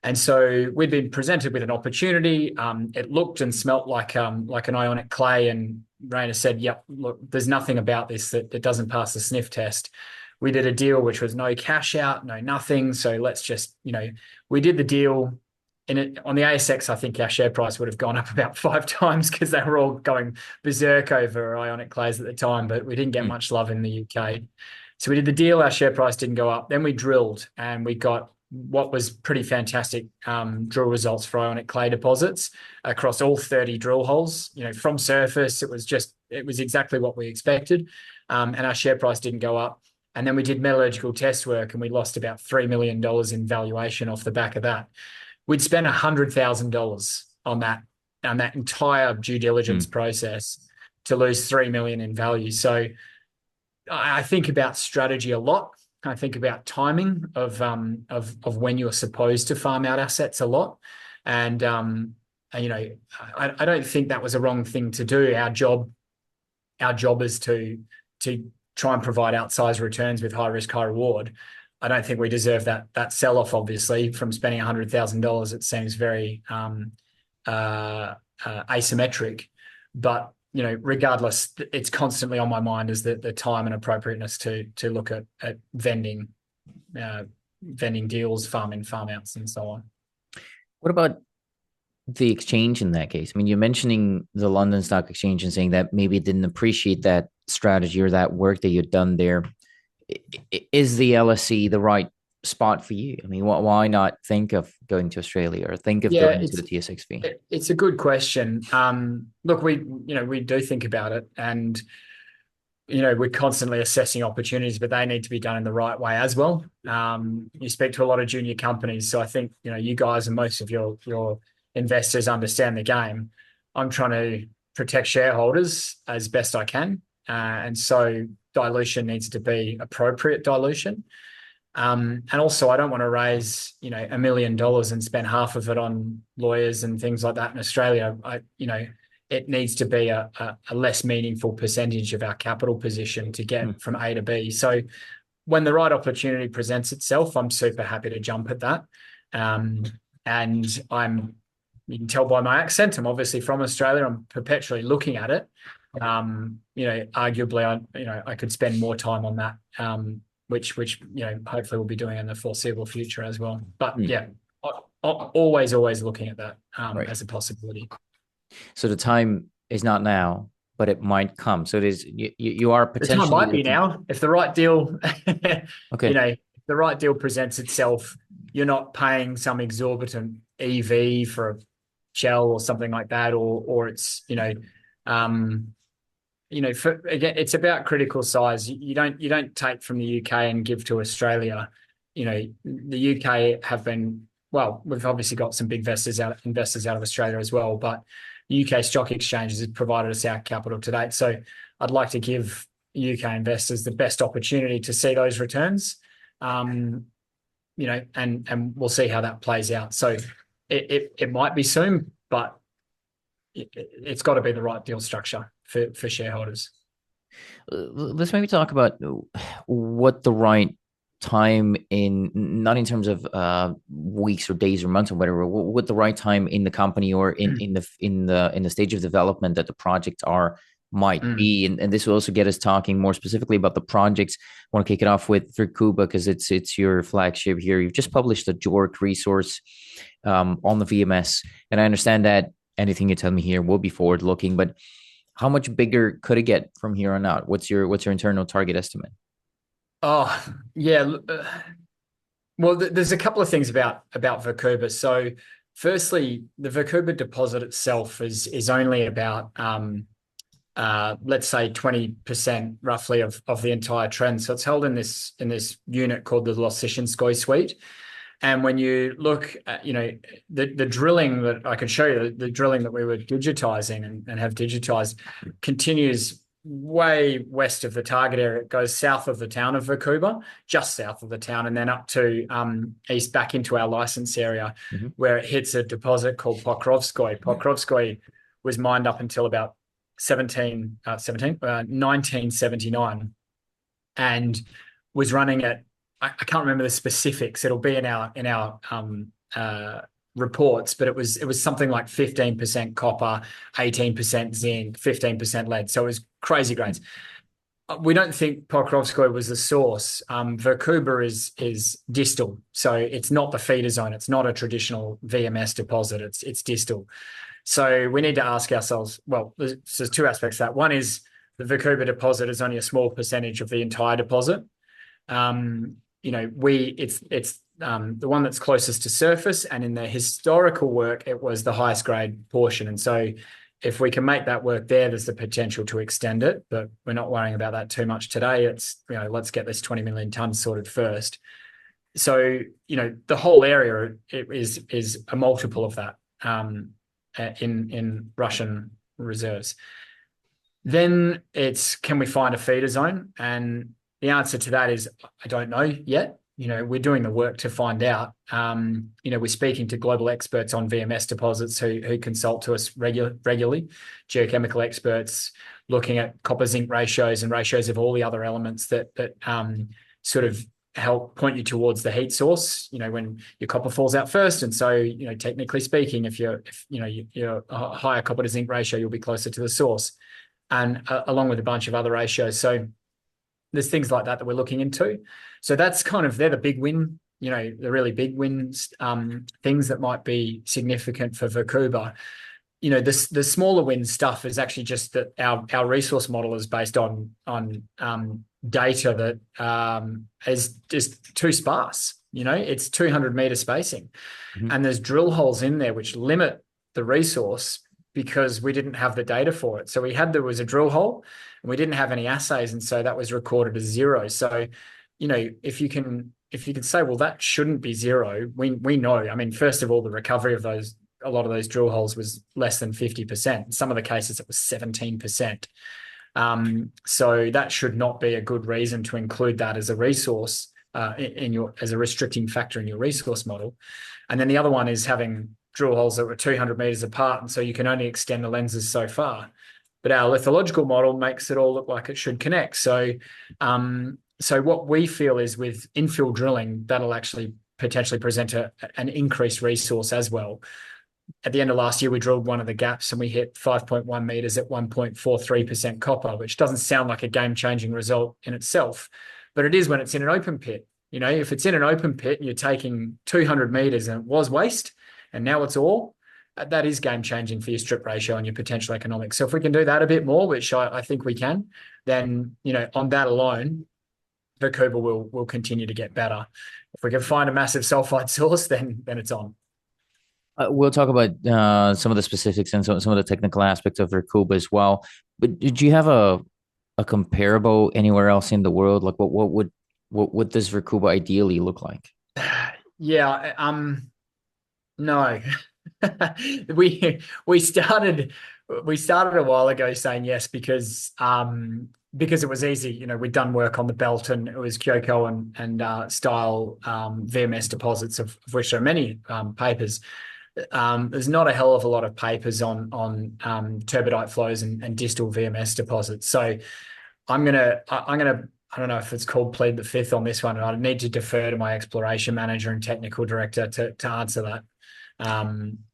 And so we'd been presented with an opportunity. It looked and smelt like an ionic clay, and Rainer said, "Yep, look, there's nothing about this that doesn't pass the sniff test." We did a deal which was no cash out, no nothing. So let's just, we did the deal. On the ASX, I think our share price would have gone up about 5 times because they were all going berserk over ionic clays at the time, but we didn't get much love in the UK. So we did the deal, our share price didn't go up. Then we drilled, and we got what was pretty fantastic drill results for ionic clay deposits across all 30 drill holes. From surface, it was exactly what we expected, and our share price didn't go up. And then we did metallurgical test work, and we lost about $3 million in valuation off the back of that. We'd spent $100,000 on that entire due diligence process to lose $3 million in value. So I think about strategy a lot. I think about timing of when you're supposed to farm out assets a lot, and I don't think that was a wrong thing to do. Our job is to try and provide outsized returns with high risk, high reward. I don't think we deserve that sell-off, obviously, from spending $100,000. It seems very asymmetric. But, regardless, it's constantly on my mind is the time and appropriateness to look at vending deals, farm in, farm outs, and so on. What about the exchange in that case? I mean, you're mentioning the London Stock Exchange and saying that maybe it didn't appreciate that strategy or that work that you'd done there. Is the LSE the right spot for you? I mean, why not think of going to Australia or think of going to the TSXV? It's a good question. Look, we do think about it, and we're constantly assessing opportunities, but they need to be done in the right way as well. You speak to a lot of junior companies, so I think you guys and most of your investors understand the game. I'm trying to protect shareholders as best I can. And so dilution needs to be appropriate dilution. And also, I don't want to raise, $1 million and spend half of it on lawyers and things like that in Australia. It needs to be a less meaningful percentage of our capital position to get from A to B. So when the right opportunity presents itself, I'm super happy to jump at that. And you can tell by my accent, I'm obviously from Australia. I'm perpetually looking at it. Arguably, I could spend more time on that, which hopefully we'll be doing in the foreseeable future as well. But always looking at that Right. as a possibility. So the time is not now, but it might come. So it is, you are The time potentially might be now if the right deal, okay. if the right deal presents itself. You're not paying some exorbitant EV for a shell or something like that, or it's again, it's about critical size. You don't take from the UK and give to Australia. The UK have been, well, we've obviously got some big investors out of Australia as well, but the UK stock exchanges has provided us our capital to date. So I'd like to give UK investors the best opportunity to see those returns. And we'll see how that plays out. So it might be soon, but it's got to be the right deal structure for shareholders. Let's maybe talk about what the right time not in terms of weeks or days or months or whatever, what the right time in the company or in the stage of development that the projects might be. And this will also get us talking more specifically about the projects. I want to kick it off with Verkhuba because it's your flagship here. You've just published a JORC resource on the VMS. And I understand that anything you tell me here will be forward looking, but how much bigger could it get from here on out? What's your internal target estimate? Oh, yeah. Well, there's a couple of things about Verkhuba. So firstly, the Verkhuba deposit itself is only about let's say 20% roughly of the entire trend. So it's held in this unit called the Losishinskoye Suite. And when you look at, the drilling that I can show you, the drilling that we were digitizing and have digitized continues way west of the target area. It goes south of the town of Verkhuba, just south of the town, and then up to east back into our license area where it hits a deposit called Pokrovskoye. Pokrovskoye was mined up until about 1979 and was running at, I can't remember the specifics. It'll be in our reports, but it was something like 15% copper, 18% zinc, 15% lead. So it was crazy grades. We don't think Pokrovskoye was the source. Verkhuba is distal, so it's not the feeder zone. It's not a traditional VMS deposit. It's distal. So we need to ask ourselves, well, there's two aspects to that. One is the Verkhuba deposit is only a small percentage of the entire deposit. It's the one that's closest to surface, and in the historical work, it was the highest grade portion. And so if we can make that work there's the potential to extend it, but we're not worrying about that too much today. It's, let's get this 20 million tons sorted first. So, the whole area is a multiple of that in Russian reserves. Then it's, can we find a feeder zone? And the answer to that is, I don't know yet. We're doing the work to find out. We're speaking to global experts on VMS deposits who consult to us regularly, geochemical experts looking at copper zinc ratios and ratios of all the other elements that sort of help point you towards the heat source, when your copper falls out first. And so, technically speaking, if you're a higher copper to zinc ratio, you'll be closer to the source, and along with a bunch of other ratios. So there's things like that we're looking into. So that's they're the big win, the really big wins, things that might be significant for Verkhuba. The smaller win stuff is actually just that our resource model is based on data that is just too sparse. It's 200 meter spacing, and there's drill holes in there which limit the resource because we didn't have the data for it. So there was a drill hole and we didn't have any assays, and so that was recorded as 0. So if you can say, well, that shouldn't be 0, we know. I mean, first of all, the recovery of a lot of those drill holes was less than 50%. In some of the cases, it was 17%. So that should not be a good reason to include that as a resource as a restricting factor in your resource model. And then the other one is having drill holes that were 200 meters apart, and so you can only extend the lenses so far. But our lithological model makes it all look like it should connect. So, so what we feel is with infill drilling, that'll actually potentially present an increased resource as well. At the end of last year, we drilled one of the gaps and we hit 5.1 meters at 1.43% copper, which doesn't sound like a game-changing result in itself, but it is when it's in an open pit. You know, if it's in an open pit and you're taking 200 meters and it was waste and now it's ore, that is game-changing for your strip ratio and your potential economics. So if we can do that a bit more, which I think we can, then, you know, on that alone, Verkhuba will continue to get better. If we can find a massive sulfide source, then it's on. We'll talk about some of the specifics and some of the technical aspects of Verkhuba as well. But did you have a comparable anywhere else in the world? Like what does Verkhuba ideally look like? Yeah, no. we started a while ago saying yes because it was easy. You know, we'd done work on the belt and it was Kyoko and style VMS deposits of which there are many papers. There's not a hell of a lot of papers on turbidite flows and distal VMS deposits. So I'm gonna I don't know if it's called plead the fifth on this one, and I need to defer to my exploration manager and technical director to answer that.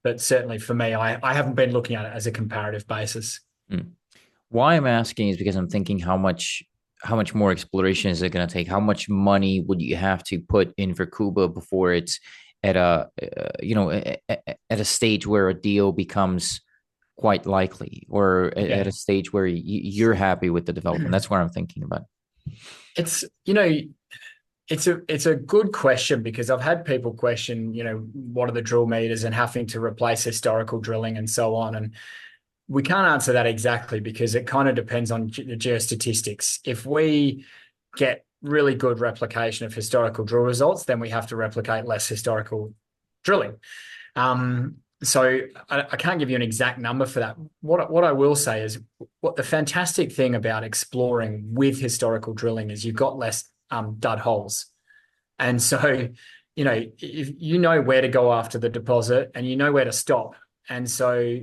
But certainly for me, I haven't been looking at it as a comparative basis. Why I'm asking is because I'm thinking how much more exploration is it going to take? How much money would you have to put in Verkhuba before it's at a at a stage where a deal becomes quite likely, or at a stage where you're happy with the development? That's what I'm thinking about. It's a good question because I've had people question, what are the drill meters and having to replace historical drilling and so on. And we can't answer that exactly because it kind of depends on the geostatistics. If we get really good replication of historical drill results, then we have to replicate less historical drilling. So I can't give you an exact number for that. What I will say is what the fantastic thing about exploring with historical drilling is you've got less dud holes. And so, if you know where to go after the deposit and you know where to stop. And so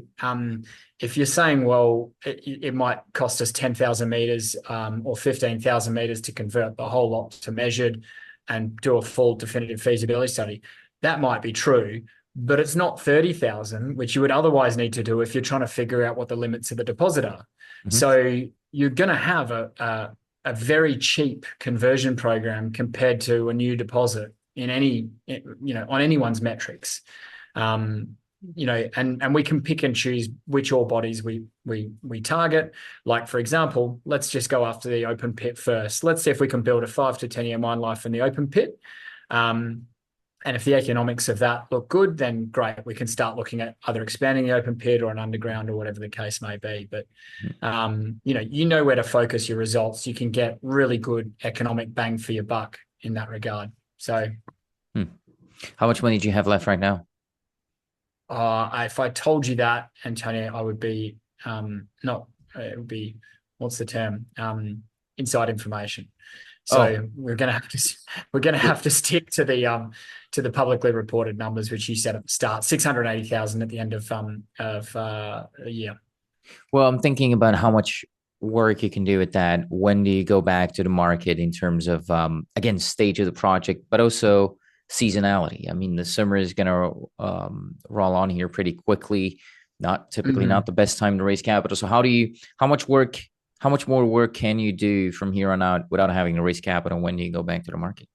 if you're saying, well, it might cost us 10,000 meters or 15,000 meters to convert the whole lot to measured and do a full definitive feasibility study, that might be true. But it's not 30,000, which you would otherwise need to do if you're trying to figure out what the limits of the deposit are. Mm-hmm. So you're going to have a very cheap conversion program compared to a new deposit in on anyone's metrics. And we can pick and choose which ore bodies we target. Like, for example, let's just go after the open pit first. Let's see if we can build a 5 to 10 year mine life in the open pit. And if the economics of that look good, then great. We can start looking at either expanding the open pit or an underground or whatever the case may be. But, you know where to focus your results. You can get really good economic bang for your buck in that regard. So, how much money do you have left right now? If I told you that, Antonio, I would be it would be, what's the term? Inside information. So we're going to have to stick to the publicly reported numbers, which you said at the start, 680,000 at the end of a year. Well, I'm thinking about how much work you can do with that. When do you go back to the market in terms of, again, stage of the project, but also seasonality? I mean, the summer is going to roll on here pretty quickly. Not typically not the best time to raise capital. So how much more work can you do from here on out without having to raise capital? When do you go back to the market?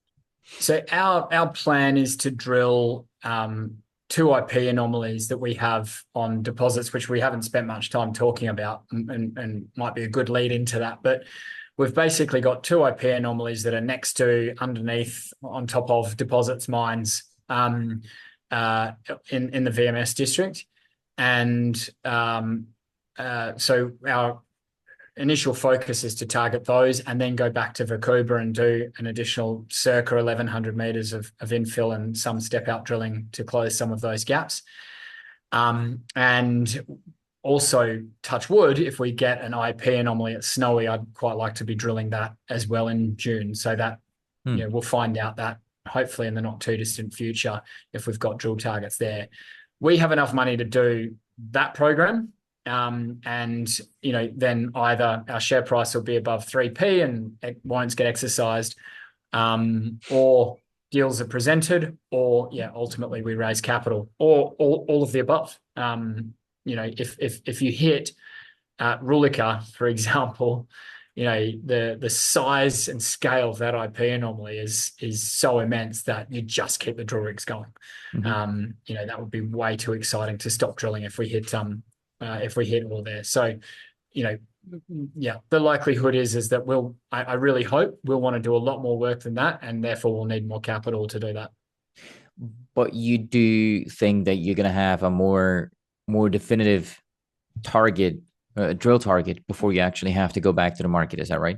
So our plan is to drill 2 IP anomalies that we have on deposits, which we haven't spent much time talking about and might be a good lead into that. But we've basically got 2 IP anomalies that are next to, underneath, on top of deposits mines in the VMS district. And so our initial focus is to target those and then go back to Verkhuba and do an additional circa 1,100 meters of infill and some step out drilling to close some of those gaps. And also, touch wood, if we get an IP anomaly at Snowy, I'd quite like to be drilling that as well in June. So that, we'll find out that hopefully in the not too distant future if we've got drill targets there. We have enough money to do that program. And, then either our share price will be above 3p and it won't get exercised, or deals are presented, or ultimately we raise capital, or all of the above. If you hit Rulika, for example, the size and scale of that IP anomaly is so immense that you just keep the drill rigs going. That would be way too exciting to stop drilling if we hit all there. So, the likelihood is that I really hope we'll want to do a lot more work than that, and therefore we'll need more capital to do that. But you do think that you're going to have a more definitive target, drill target, before you actually have to go back to the market. Is that right?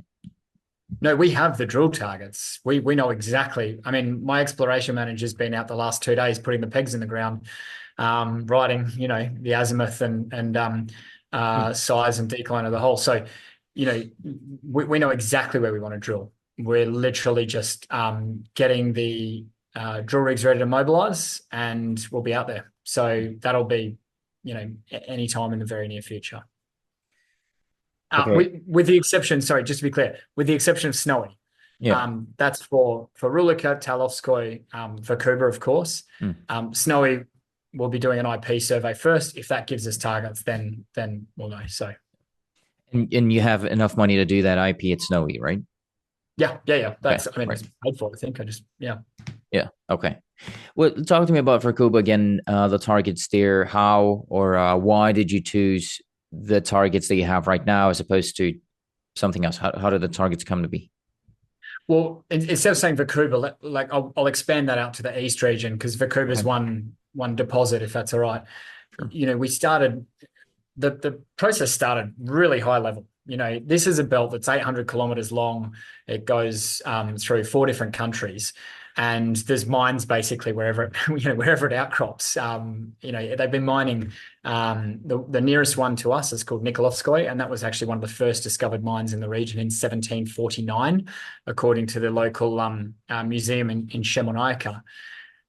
No, we have the drill targets. We know exactly. I mean, my exploration manager's been out the last 2 days putting the pegs in the ground, writing, the azimuth and size and decline of the hole. So, we know exactly where we want to drill. We're literally just getting the drill rigs ready to mobilize, and we'll be out there. So that'll be, any time in the very near future. Okay. With the exception, sorry, just to be clear, with the exception of Snowy. Yeah. That's for Rulika, Talovskoy, Verkhuba, of course. Snowy, we'll be doing an IP survey first. If that gives us targets, then we'll know. So, and you have enough money to do that IP at Snowy, right? Yeah. That's, okay, It's paid for, I think. Yeah. Okay. Well, talk to me about Verkhuba again, the targets there. How or why did you choose the targets that you have right now as opposed to something else? How did the targets come to be? Well, instead of saying Verkhuba, I'll expand that out to the east region, because Verkhuba is one deposit, if that's all right. Sure. We started, the process started really high level. This is a belt that's 800 kilometers long. It goes through 4 different countries, and there's mines basically wherever it outcrops. They've been mining. The nearest one to us is called Nikolovskoy, and that was actually one of the first discovered mines in the region in 1749, according to the local museum in Shemonaika.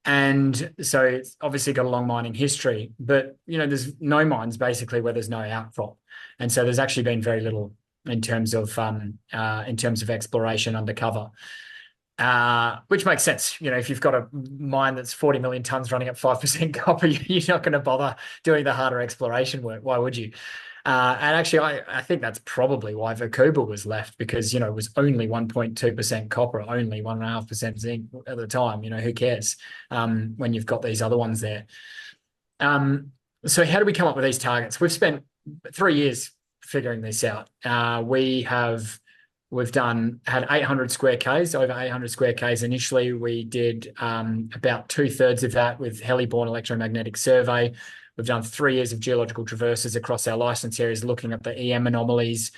And so it's obviously got a long mining history, but there's no mines basically where there's no outcrop, and so there's actually been very little in terms of exploration undercover, which makes sense. If you've got a mine that's 40 million tons running at 5% copper, you're not going to bother doing the harder exploration work. Why would you? And actually, I think that's probably why Verkhuba was left, because, it was only 1.2% copper, only 1.5% zinc at the time. Who cares when you've got these other ones there? So how do we come up with these targets? We've spent 3 years figuring this out. We've had 800 square Ks, over 800 square Ks. Initially, we did about 2/3 of that with heli-borne electromagnetic survey. We've done 3 years of geological traverses across our license areas, looking at the EM anomalies,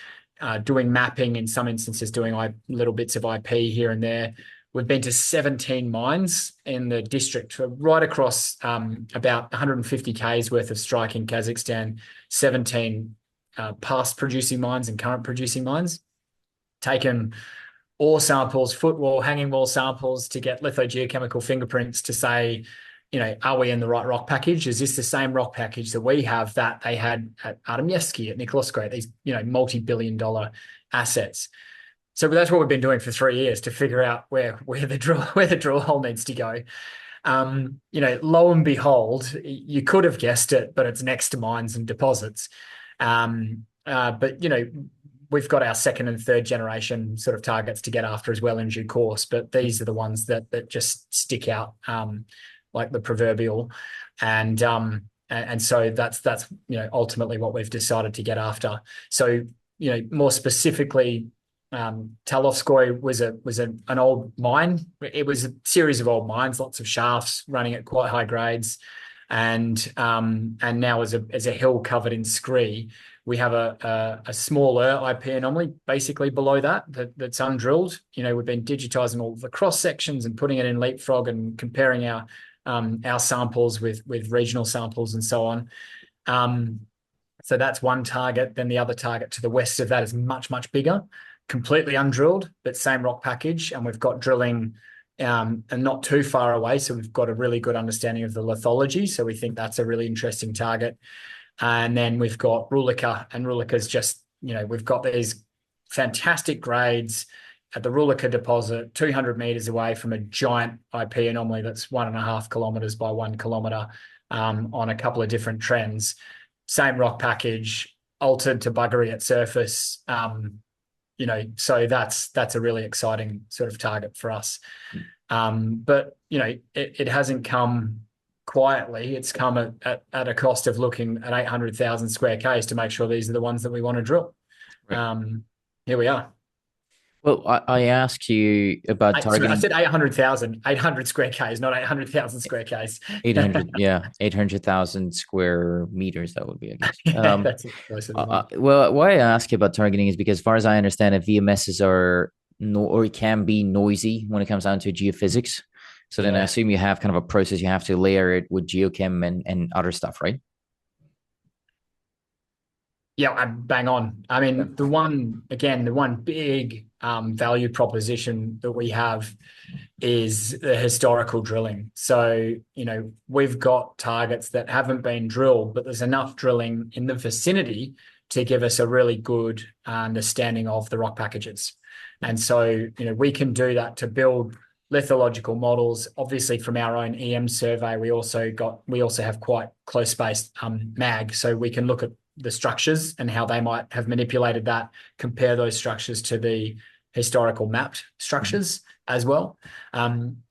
doing mapping, in some instances doing little bits of IP here and there. We've been to 17 mines in the district, right across about 150 Ks worth of strike in Kazakhstan, 17 past producing mines and current producing mines. Taken ore samples, footwall, hanging wall samples to get lithogeochemical fingerprints to say, are we in the right rock package? Is this the same rock package that we have that they had at Artemyevsky, at Nikolovskoy, these, multi-billion-dollar assets? So that's what we've been doing for 3 years, to figure out where the drill hole needs to go. Lo and behold, you could have guessed it, but it's next to mines and deposits. But we've got our second and third generation sort of targets to get after as well in due course. But these are the ones that just stick out, like the proverbial, and so that's ultimately what we've decided to get after. So more specifically, Talovskoy was an old mine. It was a series of old mines, lots of shafts running at quite high grades, and now as a hill covered in scree, we have a smaller IP anomaly basically below that's undrilled. We've been digitizing all the cross sections and putting it in Leapfrog and comparing our our samples with regional samples and so on. So that's one target. Then the other target to the west of that is much, much bigger, completely undrilled, but same rock package. And we've got drilling and not too far away. So we've got a really good understanding of the lithology. So we think that's a really interesting target. And then we've got Rulika, and Rulika's just, we've got these fantastic grades at the Rulika deposit, 200 meters away from a giant IP anomaly that's 1.5 kilometers by 1 kilometer on a couple of different trends. Same rock package, altered to buggery at surface. So that's a really exciting sort of target for us. But it hasn't come quietly. It's come at a cost of looking at 800,000 square Ks to make sure these are the ones that we want to drill. Right. Here we are. Well, I asked you about Sorry, I targeting said 800,000, 800 square Ks, not 800,000 square Ks. 800, yeah, 800,000 square meters. That would be, I guess. That's close, isn't it? Well, why I ask you about targeting is because, as far as I understand it, VMSs are no, or it can be noisy when it comes down to geophysics. So then I Yeah. assume you have kind of a process, you have to layer it with geochem and other stuff, right? Yeah, I bang on. I Yeah. mean, the one big value proposition that we have is the historical drilling. So, we've got targets that haven't been drilled, but there's enough drilling in the vicinity to give us a really good understanding of the rock packages. And so, we can do that to build lithological models. Obviously, from our own EM survey, we also have quite close spaced mag, so we can look at the structures and how they might have manipulated that, compare those structures to the historical mapped structures as well.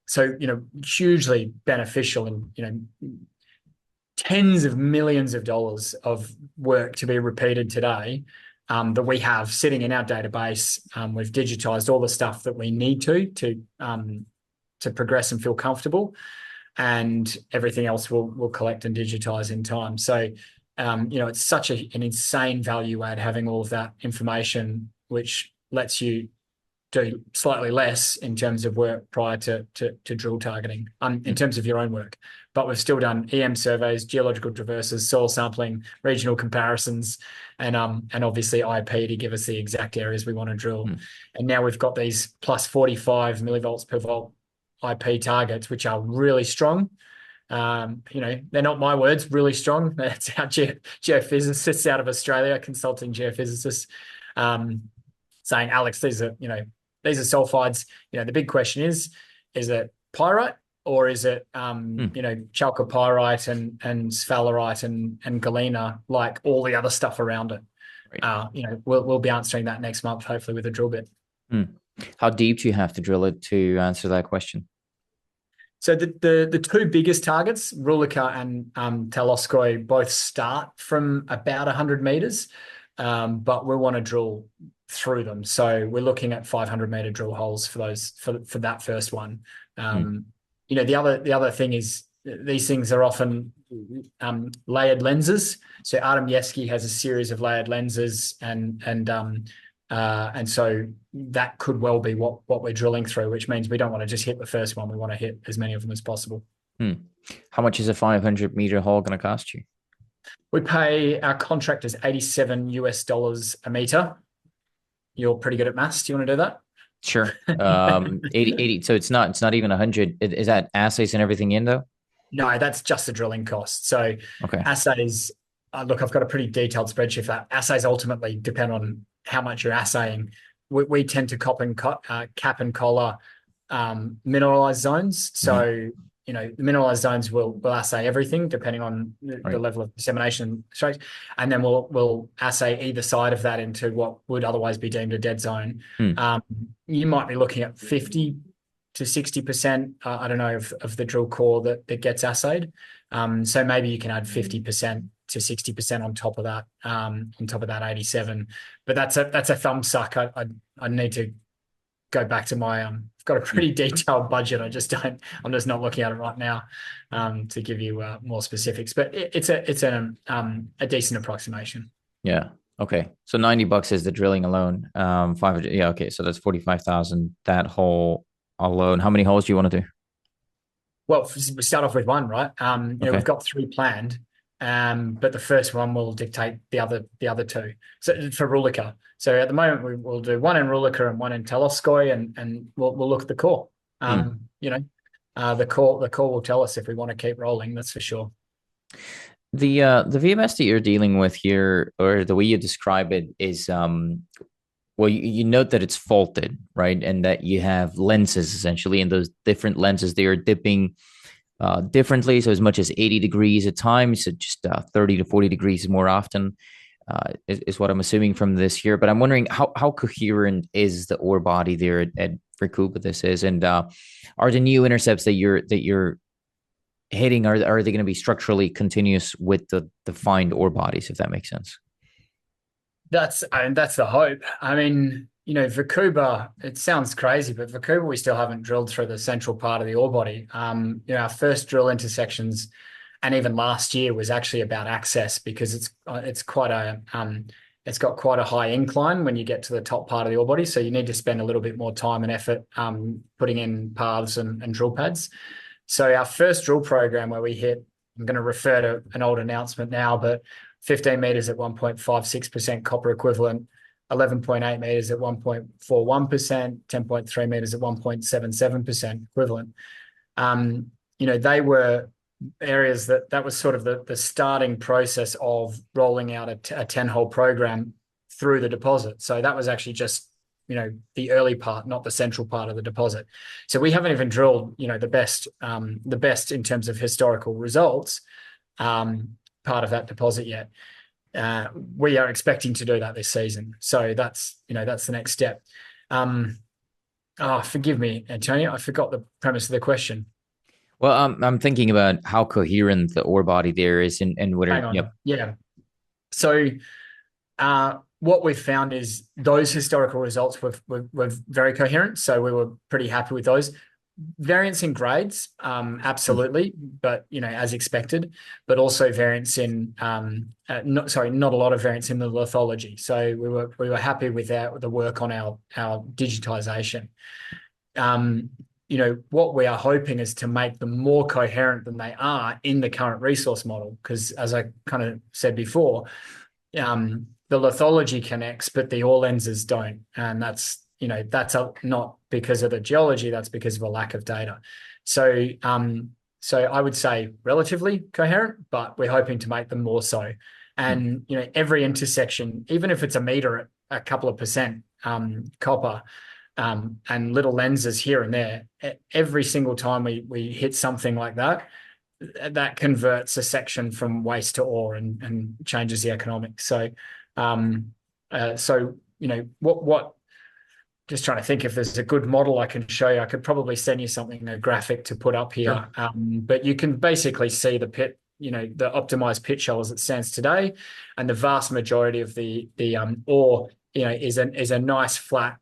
So, hugely beneficial, and, tens of millions of dollars of work to be repeated today that we have sitting in our database. We've digitized all the stuff that we need to progress and feel comfortable, and everything else we'll collect and digitize in time. So, it's such an insane value add having all of that information, which lets you do slightly less in terms of work prior to drill targeting, in terms of your own work. But we've still done EM surveys, geological traverses, soil sampling, regional comparisons, and obviously IP to give us the exact areas we want to drill. And now we've got these plus 45 millivolts per volt IP targets, which are really strong. They're not my words, really strong. That's our geophysicists out of Australia, consulting geophysicists, saying, Alex, these are sulfides. The big question is it pyrite or is it chalcopyrite and sphalerite and galena, like all the other stuff around it? Right. We'll be answering that next month, hopefully with a drill bit. How deep do you have to drill it to answer that question? So the two biggest targets, Rulika and Taloskoi, both start from about 100 meters, but we want to drill through them. So we're looking at 500-meter drill holes for that first one. The other thing is these things are often layered lenses. So Artem Yevsky has a series of layered lenses, and so that could well be what we're drilling through, which means we don't want to just hit the first one. We want to hit as many of them as possible. How much is a 500-meter hole going to cost you? We pay our contractors $87 a meter. You're pretty good at maths. Do you want to do that? Sure. 80. So it's not even 100. Is that assays and everything in though? No, that's just the drilling cost. So okay. Assays, look, I've got a pretty detailed spreadsheet for that. Assays ultimately depend on how much you're assaying. We tend to cap and collar mineralized zones. So, the mineralized zones will assay everything depending on the level of dissemination. And then we'll assay either side of that into what would otherwise be deemed a dead zone. You might be looking at 50 to 60%, I don't know, of the drill core that gets assayed. So maybe you can add 50% to 60% on top of that 87. But that's a thumb suck. I need to go back to my I've got a pretty detailed budget. I'm just not looking at it right now to give you more specifics. But it's a decent approximation. Yeah. Okay. So $90 is the drilling alone. 500. Yeah. Okay. So that's 45,000. That hole alone. How many holes do you want to do? Well, we start off with one, right? We've Okay. got three planned, but the first one will dictate the other two. So for Rulika. So at the moment we'll do one in Rulika and one in Telotskoy, and we'll look at the core. Hmm. The core will tell us if we want to keep rolling. That's for sure. The VMS that you're dealing with here, or the way you describe it, is well, you note that it's faulted, right? And that you have lenses essentially, and those different lenses they are dipping differently. So as much as 80 degrees at times, so just 30 to 40 degrees more often, is what I'm assuming from this here. But I'm wondering how coherent is the ore body there at Verkhuba this is, and are the new intercepts that you're hitting, are they going to be structurally continuous with the defined ore bodies, if that makes sense? That's the hope. I mean, Verkhuba, it sounds crazy, but Verkhuba, we still haven't drilled through the central part of the ore body. Our first drill intersections, and even last year was actually about access because it's got quite a high incline when you get to the top part of the ore body. So you need to spend a little bit more time and effort putting in paths and drill pads. So our first drill program where we hit, I'm going to refer to an old announcement now, but 15 meters at 1.56% copper equivalent, 11.8 meters at 1.41%, 10.3 meters at 1.77% equivalent. They were areas that was sort of the starting process of rolling out a 10-hole program through the deposit. So that was actually just the early part, not the central part of the deposit. So we haven't even drilled the best in terms of historical results part of that deposit yet. We are expecting to do that this season. So that's the next step. Forgive me, Antonio, I forgot the premise of the question. Well, I'm thinking about how coherent the ore body there is, and whether, Hang yep. on. Yeah. So what we've found is those historical results were very coherent. So we were pretty happy with those. Variance in grades, absolutely, but as expected, but also variance in not a lot of variance in the lithology. So we were happy with the work on our digitization. What we are hoping is to make them more coherent than they are in the current resource model, because as I kind of said before, the lithology connects, but the ore lenses don't, and that's not because of the geology, that's because of a lack of data. So I would say relatively coherent, but we're hoping to make them more so. And every intersection, even if it's a meter at a couple of percent copper, and little lenses here and there, every single time we hit something like that, that converts a section from waste to ore and changes the economics. So what just trying to think if there's a good model I can show you. I could probably send you something, a graphic to put up here. Sure. But you can basically see the pit, the optimized pit shell as it stands today, and the vast majority of the ore, is a nice flat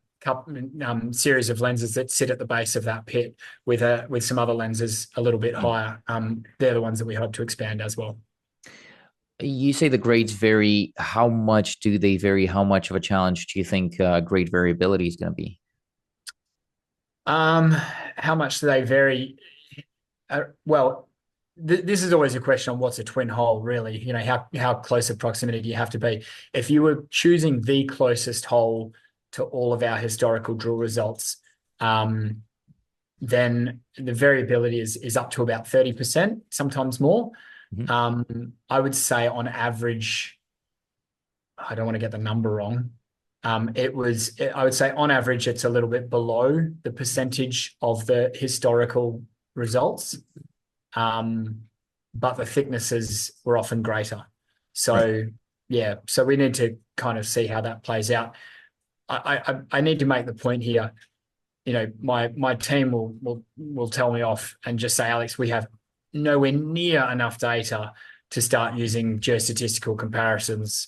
series of lenses that sit at the base of that pit with some other lenses a little bit higher. They're the ones that we hope to expand as well. You say the grades vary. How much do they vary? How much of a challenge do you think grade variability is going to be? How much do they vary? Well, this is always a question on what's a twin hole, really. How close of proximity do you have to be? If you were choosing the closest hole to all of our historical drill results, then the variability is up to about 30%, sometimes more. Mm-hmm. I would say on average, I don't want to get the number wrong. I would say on average, it's a little bit below the percentage of the historical results, but the thicknesses were often greater. So, Right. yeah, so we need to kind of see how that plays out. I need to make the point here. My team will tell me off and just say, Alex, we have nowhere near enough data to start using geostatistical comparisons.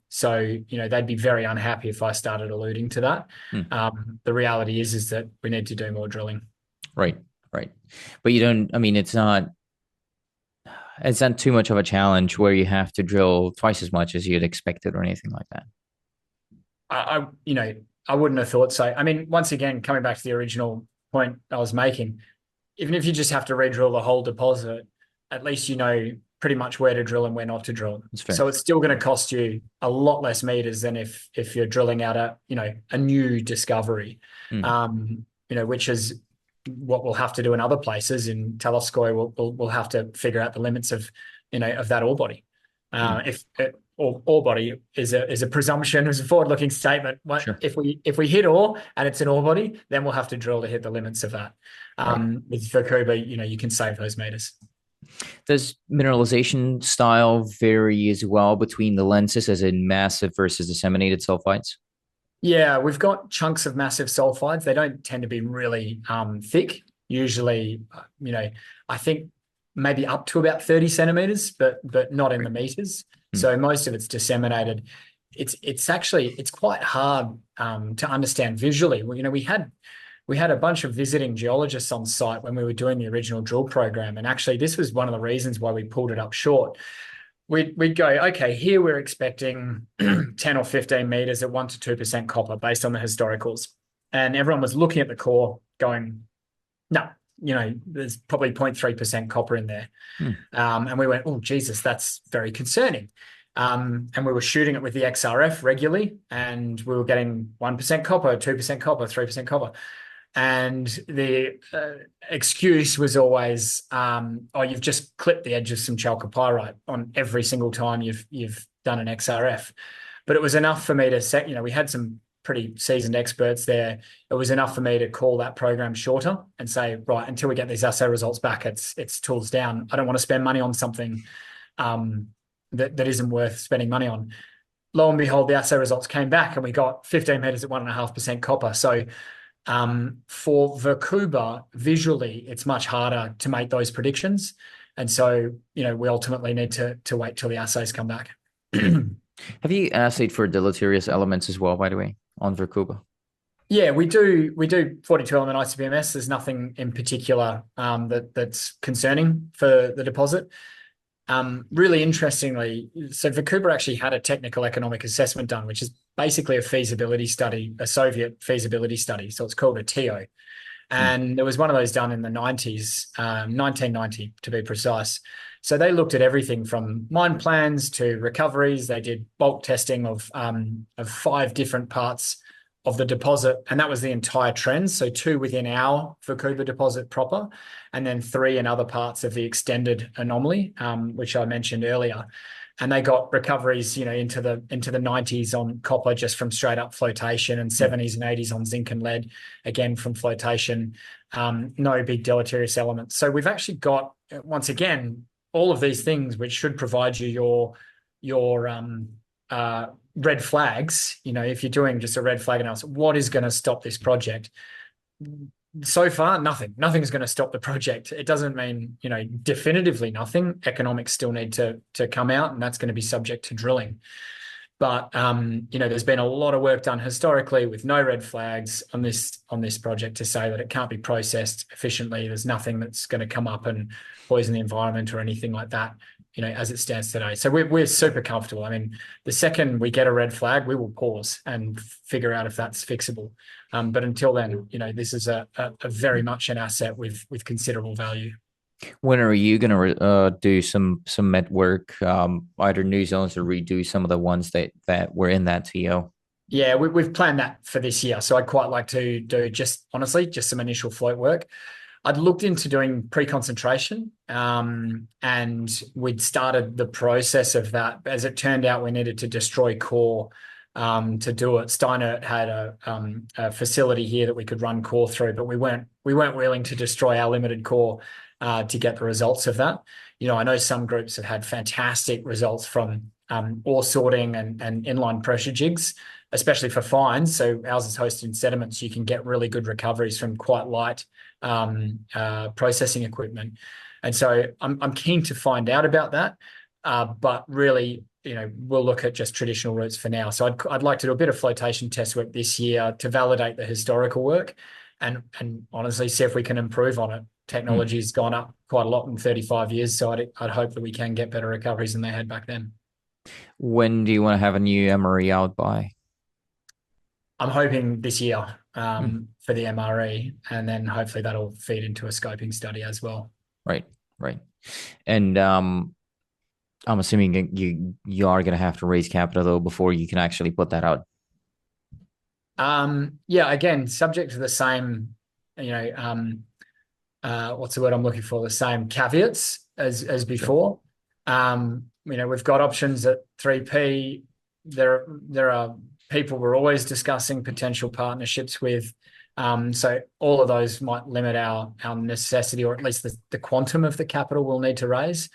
So they'd be very unhappy if I started alluding to that. Hmm. The reality is that we need to do more drilling. Right. Right. But you don't. I mean, it's not too much of a challenge where you have to drill twice as much as you'd expected or anything like that. I wouldn't have thought so. I mean, once again, coming back to the original point I was making, even if you just have to re-drill the whole deposit, at least you know pretty much where to drill and where not to drill. That's fair. So it's still going to cost you a lot less meters than if you're drilling out a new discovery, Mm. which is what we'll have to do in other places. In Teleskoi, we'll have to figure out the limits of of that ore body. If ore body is a presumption, is a forward-looking statement. Sure. If we hit ore and it's an ore body, then we'll have to drill to hit the limits of that. Right. With Verkhuba, you can save those meters. Does mineralization style vary as well between the lenses, as in massive versus disseminated sulfides? Yeah, we've got chunks of massive sulfides. They don't tend to be really thick. Usually, I think maybe up to about 30 centimeters, but not in the meters. So most of it's disseminated. It's quite hard to understand visually. Well, we had a bunch of visiting geologists on site when we were doing the original drill program, and actually this was one of the reasons why we pulled it up short. We'd go, okay, here we're expecting 10 or 15 meters at 1 to 2% copper based on the historicals. And everyone was looking at the core going, no, there's probably 0.3% copper in there. And we went, oh, Jesus, that's very concerning. And we were shooting it with the XRF regularly, and we were getting 1% copper, 2% copper, 3% copper. And the excuse was always, oh, you've just clipped the edge of some chalcopyrite on every single time you've done an XRF. But it was enough for me to set, we had some pretty seasoned experts there. It was enough for me to call that program shorter and say, right, until we get these assay results back, it's tools down. I don't want to spend money on something that isn't worth spending money on. Lo and behold, the assay results came back and we got 15 meters at 1.5% copper. So for Verkhuba, visually, it's much harder to make those predictions. And so, we ultimately need to wait till the assays come back. Have you assayed for deleterious elements as well, by the way, on Verkhuba? Yeah, we do 42 element ICP-MS. There's nothing in particular that's concerning for the deposit. Really interestingly, so Verkhuba actually had a technical economic assessment done, which is basically a feasibility study, a Soviet feasibility study. So it's called a TO. And there was one of those done in the 90s, 1990 to be precise. So they looked at everything from mine plans to recoveries. They did bulk testing of 5 different parts of the deposit, and that was the entire trend. So 2 within our Verkhuba deposit proper, and then 3 in other parts of the extended anomaly, which I mentioned earlier. And they got recoveries, into the 90s on copper just from straight up flotation, and 70s and 80s on zinc and lead, again from flotation. No big deleterious elements. So we've actually got, once again, all of these things which should provide you your red flags. If you're doing just a red flag analysis, what is going to stop this project? So far, nothing's going to stop the project. It doesn't mean, definitively nothing. Economics still need to come out, and that's going to be subject to drilling. But there's been a lot of work done historically with no red flags on this project to say that it can't be processed efficiently. There's nothing that's going to come up and poison the environment or anything like that, as it stands today. So we're super comfortable. I mean, the second we get a red flag, we will pause and figure out if that's fixable. But until then, this is a very much an asset with considerable value. When are you going to do some met work, either new zones or redo some of the ones that were in that TO? Yeah, we've planned that for this year. So I'd quite like to do just some initial float work. I'd looked into doing pre-concentration, and we'd started the process of that. As it turned out, we needed to destroy core to do it. Steiner had a facility here that we could run core through, but we weren't willing to destroy our limited core to get the results of that. I know some groups have had fantastic results from ore sorting and inline pressure jigs, especially for fines. So ours is hosted in sediments. You can get really good recoveries from quite light processing equipment. And so I'm keen to find out about that. But really, we'll look at just traditional routes for now. So I'd like to do a bit of flotation test work this year to validate the historical work and honestly see if we can improve on it. Technology's gone up quite a lot in 35 years. So I'd hope that we can get better recoveries than they had back then. When do you want to have a new MRE out by? I'm hoping this year Hmm. for the MRE, and then hopefully that'll feed into a scoping study as well. Right, right. And I'm assuming you are going to have to raise capital though before you can actually put that out. Yeah, again, subject to the same, you know, what's the word I'm looking for? The same caveats as Sure. before. We've got options at 3P. There are people we're always discussing potential partnerships with. So all of those might limit our necessity, or at least the quantum of the capital we'll need to raise.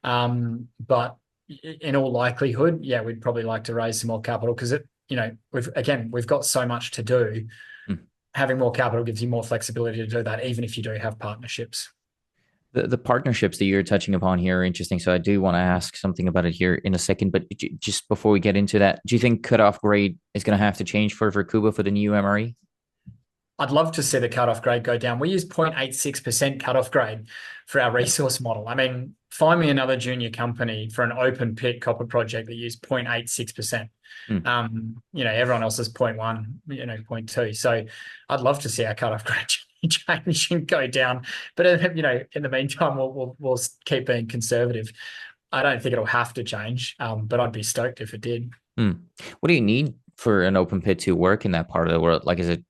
But in all likelihood, yeah, we'd probably like to raise some more capital because we've got so much to do. Hmm. Having more capital gives you more flexibility to do that, even if you do have partnerships. The partnerships that you're touching upon here are interesting. So I do want to ask something about it here in a second. But just before we get into that, do you think cutoff grade is going to have to change for Verkhuba for the new MRE? I'd love to see the cutoff grade go down. We use 0.86% cutoff grade for our Yeah. resource model. I mean, find me another junior company for an open pit copper project that use 0.86%. Hmm. Everyone else is zero point 0.1, 0.2. So I'd love to see our cutoff grade change and go down. But in the meantime, we'll keep being conservative. I don't think it'll have to change, but I'd be stoked if it did. Hmm. What do you need for an open pit to work in that part of the world? Like, is it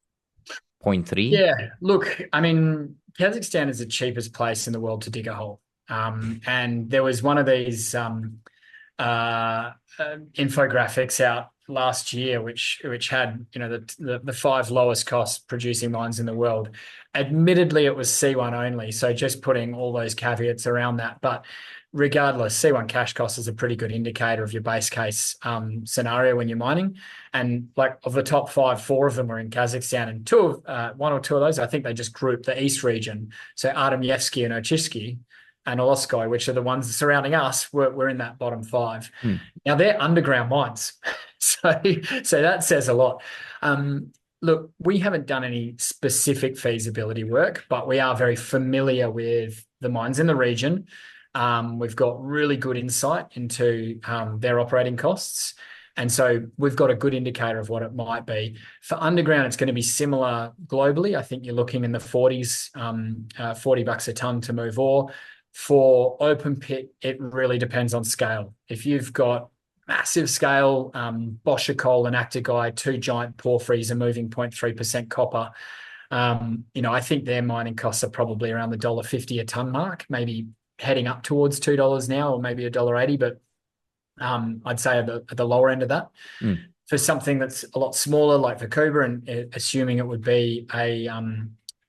0.3? Yeah, look, I mean, Kazakhstan is the cheapest place in the world to dig a hole. And there was one of these infographics out last year, which had the five lowest cost producing mines in the world. Admittedly, it was C1 only, so just putting all those caveats around that. But regardless, C1 cash cost is a pretty good indicator of your base case scenario when you're mining. And like of the top five, four of them were in Kazakhstan, and one or two of those, I think they just grouped the East region. So Artemyevsky and Ochishki and Oloskoy, which are the ones surrounding us, were in that bottom five. Hmm. Now they're underground mines, so that says a lot. Look, we haven't done any specific feasibility work, but we are very familiar with the mines in the region. We've got really good insight into their operating costs. And so we've got a good indicator of what it might be. For underground, it's going to be similar globally. I think you're looking in the 40s, $40 a ton to move ore. For open pit, it really depends on scale. If you've got massive scale, Boscher coal and Actigite, two giant porphyries are moving 0.3% copper. I think their mining costs are probably around the $1.50 a ton mark, maybe heading up towards $2 now, or maybe $1.80, but I'd say at the lower end of that. Hmm. For something that's a lot smaller, like Verkhuba, and assuming it would be a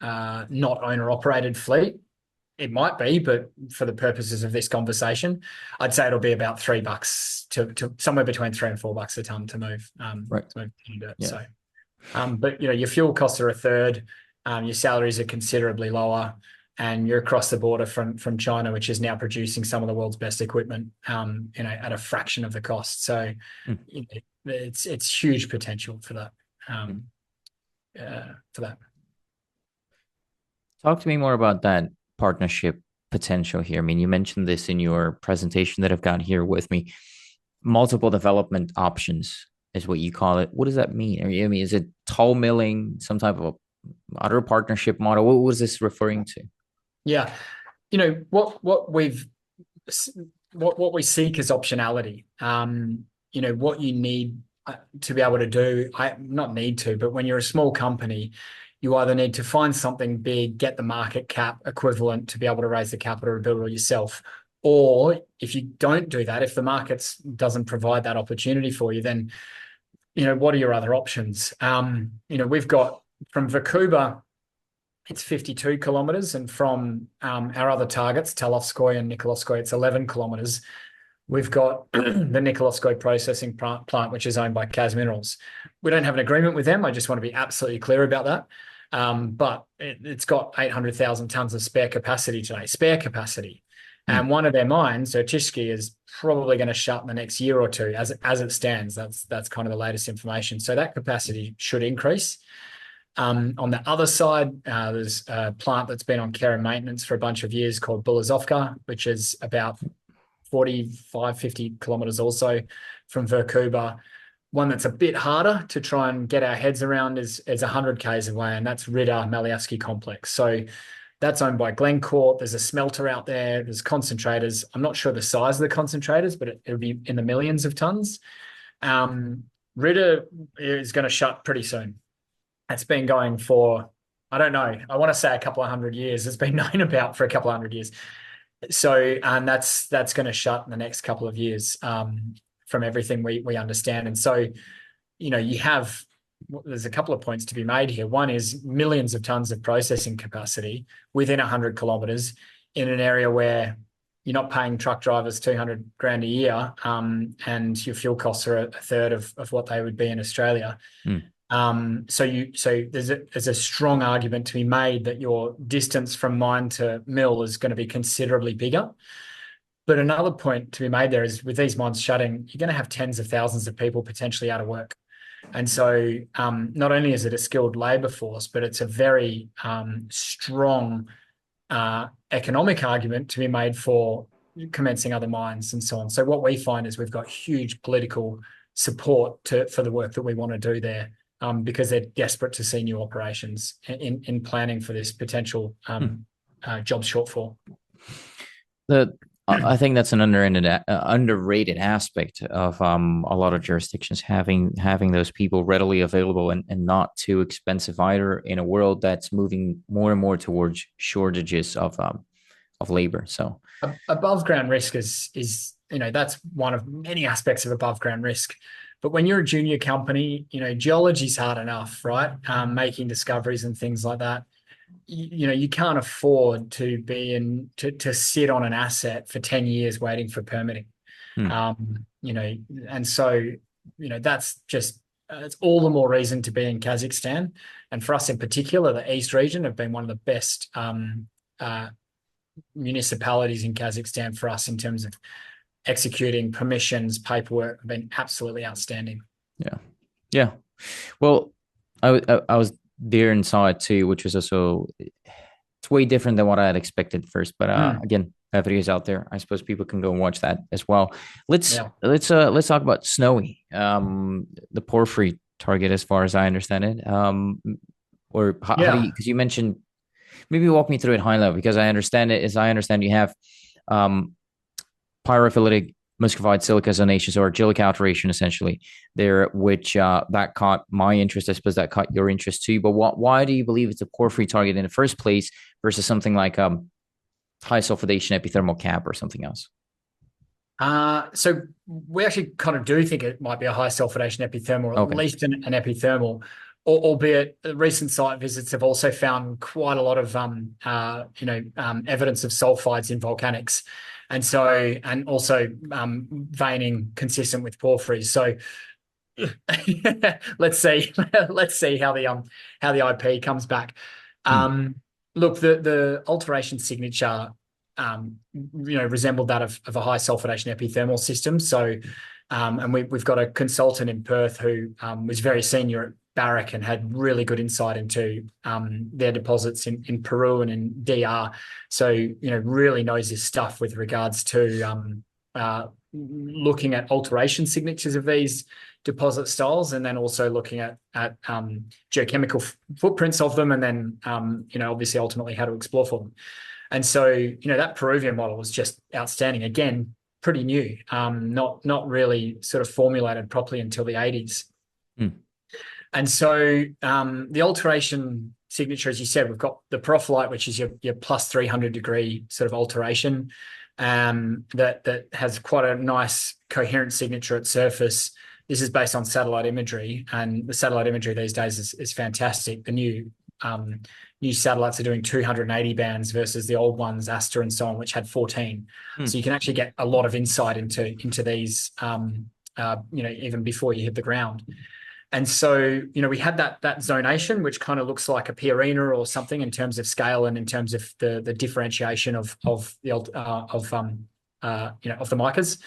not owner-operated fleet, it might be, but for the purposes of this conversation, I'd say it'll be about $3 to somewhere between $3 and $4 a ton to move Right. dirt. Yeah. So, but your fuel costs are a third, your salaries are considerably lower, and you're across the border from China, which is now producing some of the world's best equipment, at a fraction of the cost. So, Hmm. it's huge potential for that. Hmm. For that. Talk to me more about that partnership potential here. I mean, you mentioned this in your presentation that I've got here with me. Multiple development options is what you call it. What does that mean? I mean, is it toll milling, some type of other partnership model? What was this referring to? Yeah, what we seek is optionality. What you need to be able to do, not need to, but when you're a small company, you either need to find something big, get the market cap equivalent to be able to raise the capital to build it all yourself. Or if you don't do that, if the markets doesn't provide that opportunity for you, then, what are your other options? We've got from Verkhuba, it's 52 kilometers, and from our other targets, Talovskoy and Nikolovskoy, it's 11 kilometers. We've got the Nikolovskoy processing plant, which is owned by Kaz Minerals. We don't have an agreement with them. I just want to be absolutely clear about that. But it's got 800,000 tons of spare capacity today, spare capacity. Hmm. And one of their mines, Ertishki, is probably going to shut in the next year or two as it stands. That's kind of the latest information. So that capacity should increase. On the other side, there's a plant that's been on care and maintenance for a bunch of years called Bulazovka, which is about 45, 50 kilometers also from Verkhuba. one that's a bit harder to try and get our heads around is 100 k's away, and that's Ridda Malyaski complex. So that's owned by Glencore. There's a smelter out there. There's concentrators. I'm not sure the size of the concentrators, but it'll be in the millions of tons. Ridda is going to shut pretty soon. It's been going for, I don't know, I want to say a couple of 100 years. It's been known about for a couple of 100 years. So, and that's going to shut in the next couple of years, from everything we understand. And so, there's a couple of points to be made here. One is millions of tons of processing capacity within 100 kilometers in an area where you're not paying truck drivers 200 grand a year, and your fuel costs are a third of what they would be in Australia. So there's a strong argument to be made that your distance from mine to mill is going to be considerably bigger. But another point to be made there is with these mines shutting, you're going to have tens of thousands of people potentially out of work. And so not only is it a skilled labour force, but it's a very strong economic argument to be made for commencing other mines and so on. So what we find is we've got huge political support for the work that we want to do there, because they're desperate to see new operations in planning for this potential job shortfall. I think that's an underrated aspect of a lot of jurisdictions having those people readily available and not too expensive either, in a world that's moving more and more towards shortages of labor. So above ground risk is that's one of many aspects of above ground risk. But when you're a junior company, geology's hard enough, right? Making discoveries and things like that. You can't afford to to sit on an asset for 10 years waiting for permitting. And so, that's just, it's all the more reason to be in Kazakhstan. And for us in particular, the East region have been one of the best municipalities in Kazakhstan for us in terms of executing permissions, paperwork, have been absolutely outstanding. Yeah. Well, I was there and saw it too, which was also, it's way different than what I had expected first. But again, that video is out there. I suppose people can go and watch that as well. Let's talk about Snowy, the porphyry target, as far as I understand it. Or how do you, because you mentioned, maybe walk me through it high level, because I understand you have pyrophilitic muscovite silica zonaceous, or gelic alteration essentially there, which that caught my interest. I suppose that caught your interest too. But why do you believe it's a porphyry target in the first place versus something like high sulfidation epithermal cap or something else? So we actually kind of do think it might be a high sulfidation epithermal, or at least an epithermal, albeit recent site visits have also found quite a lot of evidence of sulfides in volcanics. And so, and also veining consistent with porphyries. So let's see how the IP comes back. Look, the alteration signature resembled that of a high sulfidation epithermal system. So, and we've got a consultant in Perth who was very senior at Barrick and had really good insight into their deposits in Peru and in DR. So, really knows his stuff with regards to looking at alteration signatures of these deposit styles, and then also looking at geochemical footprints of them, and then, obviously ultimately how to explore for them. And so, that Peruvian model was just outstanding. Again, pretty new, not really sort of formulated properly until the 80s. And so the alteration signature, as you said, we've got the porphyry, which is your plus 300 degree sort of alteration, that has quite a nice coherent signature at surface. This is based on satellite imagery, and the satellite imagery these days is fantastic. The new satellites are doing 280 bands versus the old ones, Aster and so on, which had 14. So you can actually get a lot of insight into these, even before you hit the ground. And so, we had that zonation, which kind of looks like a Pierina or something in terms of scale and in terms of the differentiation of the micas.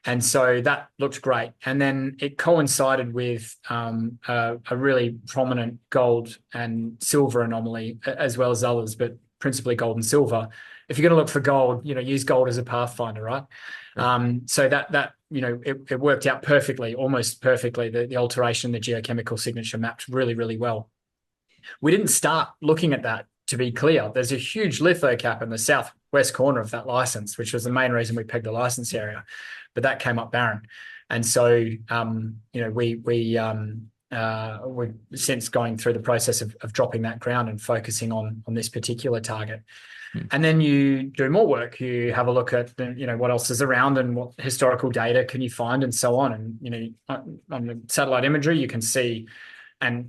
And so that looked great. And then it coincided with a really prominent gold and silver anomaly, as well as others, but principally gold and silver, if you're going to look for gold, use gold as a pathfinder, right? So that it worked out perfectly, almost perfectly. The alteration, the geochemical signature mapped really, really well. We didn't start looking at that, to be clear. There's a huge lithocap in the southwest corner of that license, which was the main reason we pegged the license area, but that came up barren. And so, we've since going through the process of dropping that ground and focusing on this particular target. And then you do more work. You have a look at, what else is around and what historical data can you find and so on. And, on the satellite imagery, you can see, and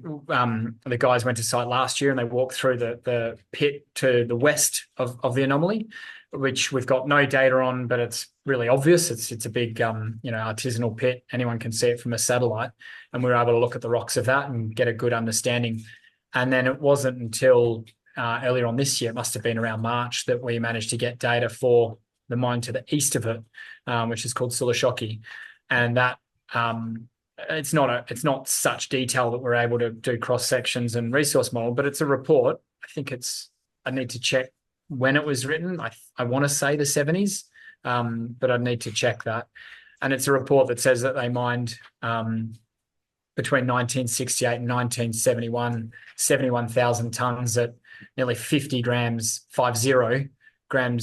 the guys went to site last year and they walked through the pit to the west of the anomaly, which we've got no data on, but it's really obvious. It's a big, artisanal pit. Anyone can see it from a satellite. And we were able to look at the rocks of that and get a good understanding. And then it wasn't until earlier on this year, it must have been around March, that we managed to get data for the mine to the east of it, which is called Sulashoki. And that it's not such detail that we're able to do cross sections and resource model, but it's a report. I need to check when it was written. I want to say the 70s, but I'd need to check that. And it's a report that says that they mined between 1968 and 1971, 71,000 tons at nearly 50 grams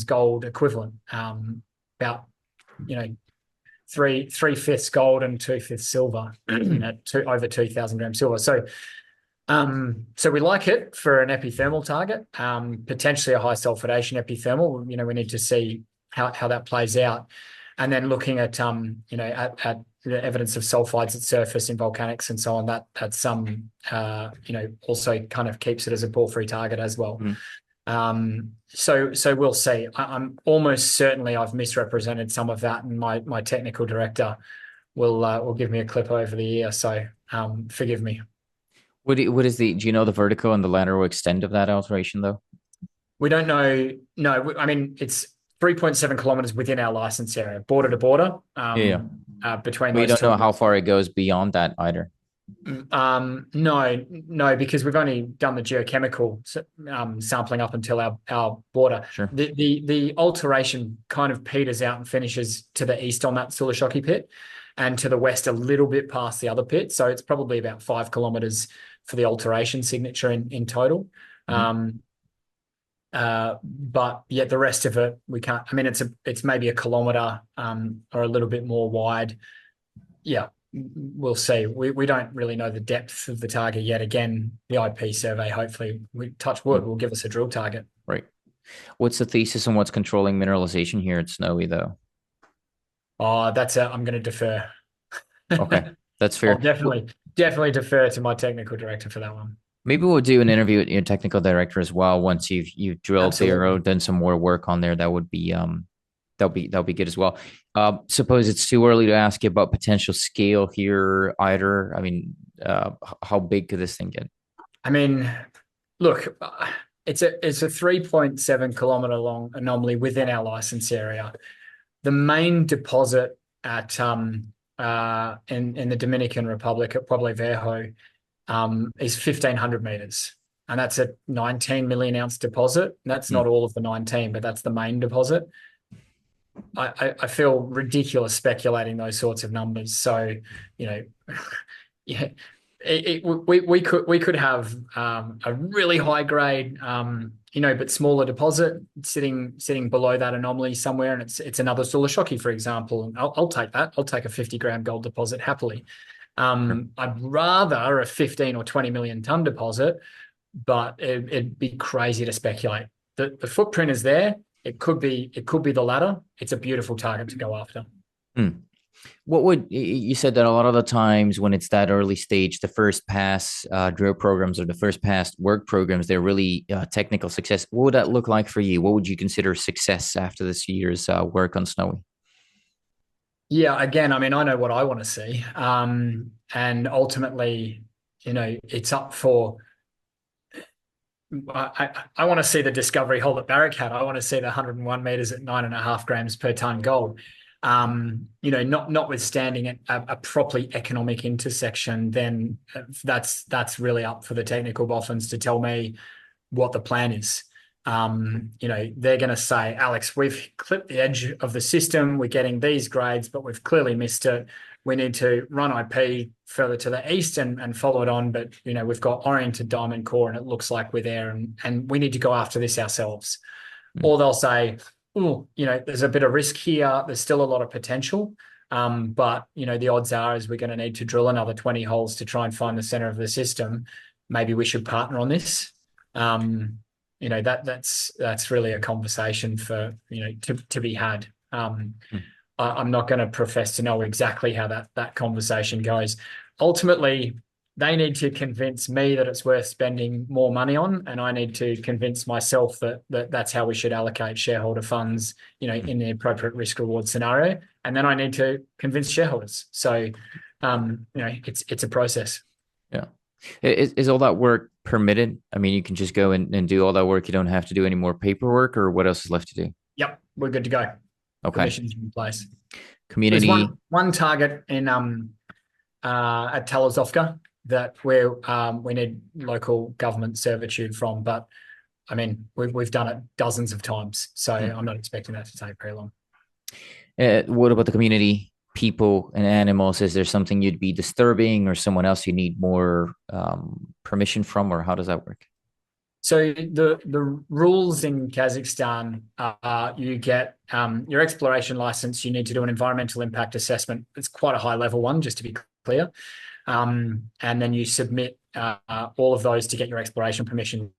gold equivalent, about, 3/5 gold and 2/5 silver at over 2,000 grams silver. So we like it for an epithermal target, potentially a high sulfidation epithermal. We need to see how that plays out. And then looking at at the evidence of sulfides at surface in volcanics and so on, that's also kind of keeps it as a porphyry target as well. So we'll see. I'm almost certainly I've misrepresented some of that, and my technical director will give me a clip over the year. So forgive me. Do you know the vertical and the lateral extent of that alteration though? We don't know. No, I mean, it's 3.7 kilometers within our license area, border to border. Between we those don't know how far it goes beyond that either. No, because we've only done the geochemical sampling up until our border. Sure. The alteration kind of peters out and finishes to the east on that Sulashoki pit, and to the west a little bit past the other pit. So it's probably about 5 kilometers for the alteration signature in total. But yeah, the rest of it we can't. I mean, it's maybe a kilometer or a little bit more wide. Yeah, we'll see. We don't really know the depth of the target yet. Again, the IP survey, hopefully, we touch wood, will give us a drill target. Right. What's the thesis and what's controlling mineralization here at Snowy though? Oh, I'm going to defer. Okay, that's fair. I'll definitely defer to my technical director for that one. Maybe we'll do an interview with your technical director as well once you've drilled zero, done some more work on there. That would be that'll be good as well. Suppose it's too early to ask you about potential scale here either. I mean, how big could this thing get? I mean, look, it's a 3.7 kilometer long anomaly within our license area. The main deposit at in the Dominican Republic at Pueblo Viejo is 1,500 meters, and that's a 19 million ounce deposit. That's not all of the 19, but that's the main deposit. I feel ridiculous speculating those sorts of numbers. So, yeah, we could have a really high grade, but smaller deposit sitting below that anomaly somewhere, and it's another Sulashoki, for example. And I'll take that. I'll take a 50-gram gold deposit happily. I'd rather a 15 or 20 million ton deposit, but it'd be crazy to speculate. The footprint is there. It could be the latter. It's a beautiful target to go after. What you said that a lot of the times when it's that early stage, the first pass drill programs or the first pass work programs, they're really technical success. What would that look like for you? What would you consider success after this year's work on Snowy? Yeah, again, I mean, I know what I want to see. And ultimately, it's up for, I want to see the discovery hole that Barrick had. I want to see the 101 meters at 9.5 grams per ton gold. Notwithstanding a properly economic intersection, then that's really up for the technical boffins to tell me what the plan is. they're going to say, Alex, we've clipped the edge of the system. We're getting these grades, but we've clearly missed it. We need to run IP further to the east and follow it on. But, we've got oriented diamond core and it looks like we're there and we need to go after this ourselves. Or they'll say, oh, there's a bit of risk here. There's still a lot of potential. But, the odds are is we're going to need to drill another 20 holes to try and find the center of the system. Maybe we should partner on this. That's really a conversation for, to be had. I'm not going to profess to know exactly how that conversation goes. Ultimately, they need to convince me that it's worth spending more money on, and I need to convince myself that's how we should allocate shareholder funds, in the appropriate risk reward scenario. And then I need to convince shareholders. So, it's a process. Yeah. Is all that work permitted? I mean, you can just go and do all that work. You don't have to do any more paperwork, or what else is left to do? Yep, we're good to go. Okay. Permissions in place. Community. There's one target in at Talazovka that we need local government servitude from, but I mean we've done it dozens of times, so I'm not expecting that to take very long. What about the community, people and animals? Is there something you'd be disturbing, or someone else you need more permission from, or how does that work? So the rules in Kazakhstan are you get your exploration license. You need to do an environmental impact assessment. It's quite a high level one, just to be clear. And then you submit all of those to get your exploration permission.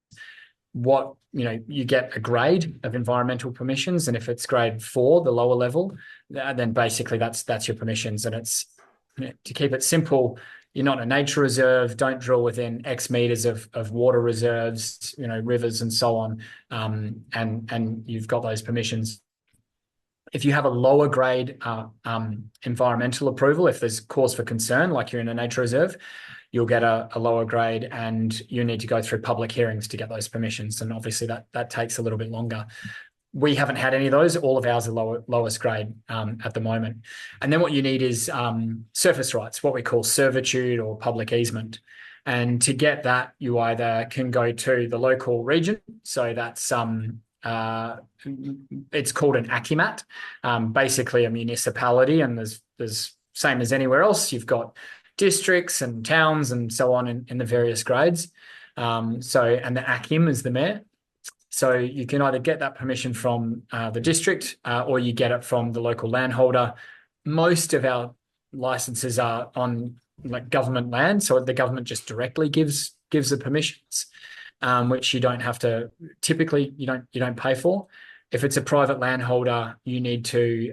You get a grade of environmental permissions, and if it's grade 4, the lower level, then basically that's your permissions. And it's, to keep it simple, you're not a nature reserve. Don't drill within X meters of water reserves, rivers and so on. And you've got those permissions. If you have a lower grade environmental approval, if there's cause for concern, like you're in a nature reserve, you'll get a lower grade, and you need to go through public hearings to get those permissions. And obviously that takes a little bit longer. We haven't had any of those. All of ours are lowest grade at the moment. And then what you need is surface rights, what we call servitude or public easement. And to get that, you either can go to the local region. So that's it's called an akimat, basically a municipality, and there's same as anywhere else. You've got districts and towns and so on in the various grades. And the akim is the mayor. So you can either get that permission from the district or you get it from the local landholder. Most of our licenses are on government land, so the government just directly gives the permissions, which you don't have to. Typically, you don't pay for. If it's a private landholder, you need to.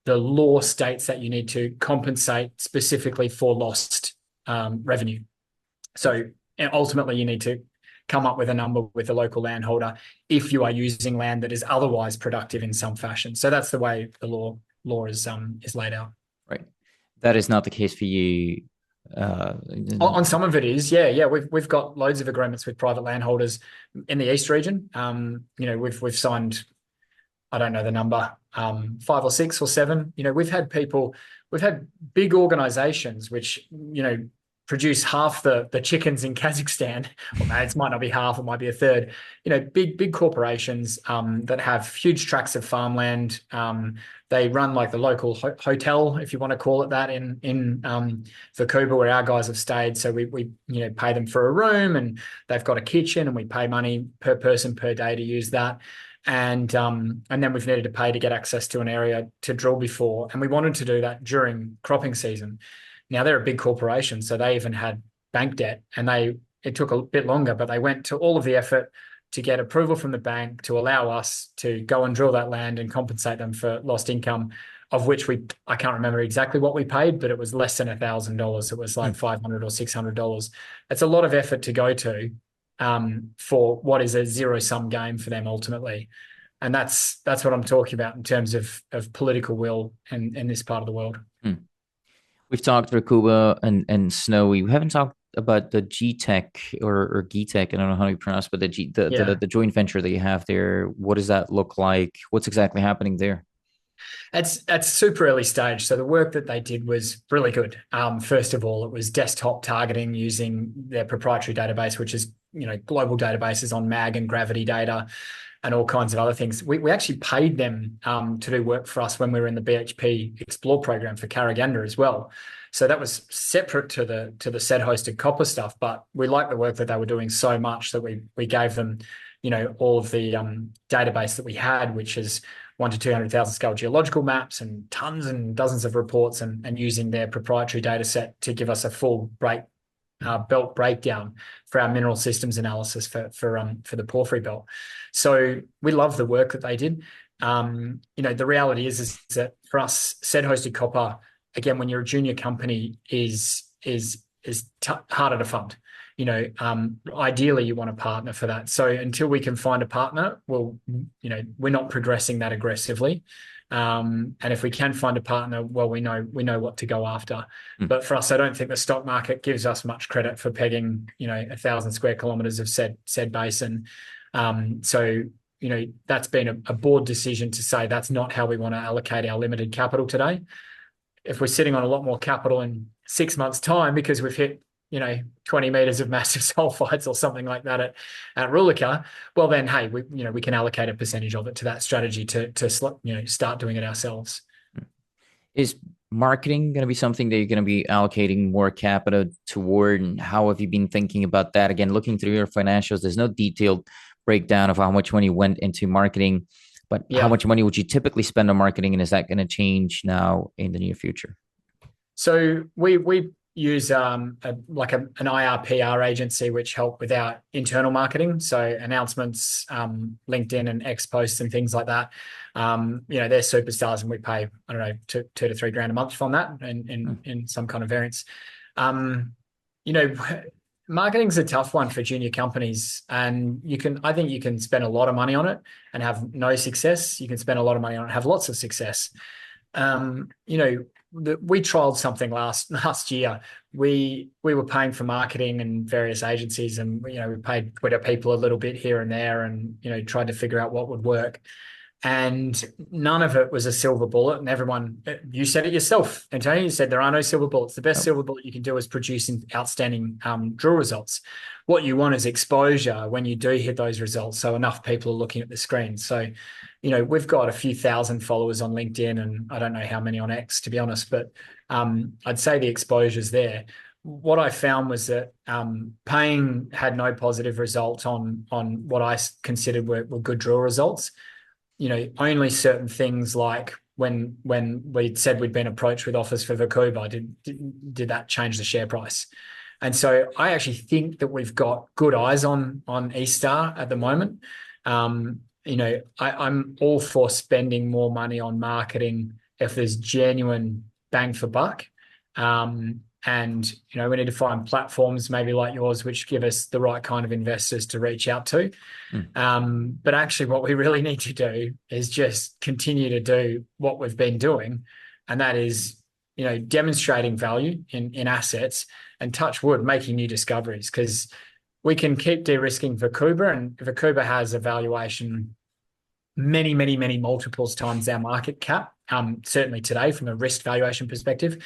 The law states that you need to compensate specifically for lost revenue. So ultimately, you need to come up with a number with the local landholder if you are using land that is otherwise productive in some fashion. So that's the way the law is laid out. Right. That is not the case for you. On some of it is, yeah. We've got loads of agreements with private landholders in the East region. We've signed, I don't know the number, 5 or 6 or 7. We've had big organizations which, produce half the chickens in Kazakhstan. Or it might not be half, it might be a third. Big corporations that have huge tracts of farmland. They run like the local hotel, if you want to call it that, in Verkhuba, where our guys have stayed. So we pay them for a room, and they've got a kitchen, and we pay money per person per day to use that. And then we've needed to pay to get access to an area to drill before. And we wanted to do that during cropping season. Now, they're a big corporation, so they even had bank debt, and it took a bit longer, but they went to all of the effort to get approval from the bank to allow us to go and drill that land and compensate them for lost income, of which I can't remember exactly what we paid, but it was less than $1,000. It was like $500 or $600. It's a lot of effort to go to for what is a zero-sum game for them ultimately. And that's what I'm talking about in terms of political will in this part of the world. We've talked Verkhuba and Snowy. We haven't talked about the G-Tech or G-Tech. I don't know how you pronounce, but the joint venture that you have there. What does that look like? What's exactly happening there? It's super early stage. So the work that they did was really good. First of all, it was desktop targeting using their proprietary database, which is global databases on mag and gravity data and all kinds of other things. We actually paid them to do work for us when we were in the BHP Explore program for Karaganda as well. So that was separate to the set hosted copper stuff, but we liked the work that they were doing so much that we gave them, all of the database that we had, which is 1 to 200,000 scale geological maps and tons and dozens of reports, and using their proprietary data set to give us a full belt breakdown for our mineral systems analysis for the porphyry belt. So we love the work that they did. The reality is that for us, set hosted copper, again, when you're a junior company, is harder to fund. Ideally you want a partner for that. So until we can find a partner, we're not progressing that aggressively. And if we can find a partner, well, we know what to go after. But for us, I don't think the stock market gives us much credit for pegging, 1,000 square kilometers of said basin. So that's been a board decision to say that's not how we want to allocate our limited capital today. If we're sitting on a lot more capital in 6 months' time because we've hit 20 meters of massive sulfides or something like that at Rulika, well then, hey, we can allocate a percentage of it to that strategy to start doing it ourselves. Is marketing going to be something that you're going to be allocating more capital toward, and how have you been thinking about that? Again, looking through your financials, there's no detailed breakdown of how much money went into marketing, but how much money would you typically spend on marketing, and is that going to change now in the near future? So we use an IR/PR agency which help with our internal marketing, so announcements, LinkedIn and X posts and things like that. They're superstars, and we pay, I don't know, $2 to $3 grand a month on that in some kind of variance. Marketing's a tough one for junior companies, and I think you can spend a lot of money on it and have no success. You can spend a lot of money on it and have lots of success. We trialed something last year. We were paying for marketing and various agencies, and we paid Twitter people a little bit here and there, and tried to figure out what would work. And none of it was a silver bullet. And everyone, you said it yourself, Antonio, you said there are no silver bullets. The best silver bullet you can do is producing outstanding drill results. What you want is exposure when you do hit those results, so enough people are looking at the screen. So, we've got a few thousand followers on LinkedIn, and I don't know how many on X, to be honest, but I'd say the exposure's there. What I found was that paying had no positive result on what I considered were good drill results. Only certain things, like when we'd said we'd been approached with offers for Verkhuba, did that change the share price? And so I actually think that we've got good eyes on East Star at the moment. I'm all for spending more money on marketing if there's genuine bang for buck. And we need to find platforms maybe like yours, which give us the right kind of investors to reach out to. But actually what we really need to do is just continue to do what we've been doing. And that is, demonstrating value in assets, and touch wood, making new discoveries, because we can keep de-risking Verkhuba, and Verkhuba has a valuation many, many, many multiples times our market cap, certainly today from a risk valuation perspective.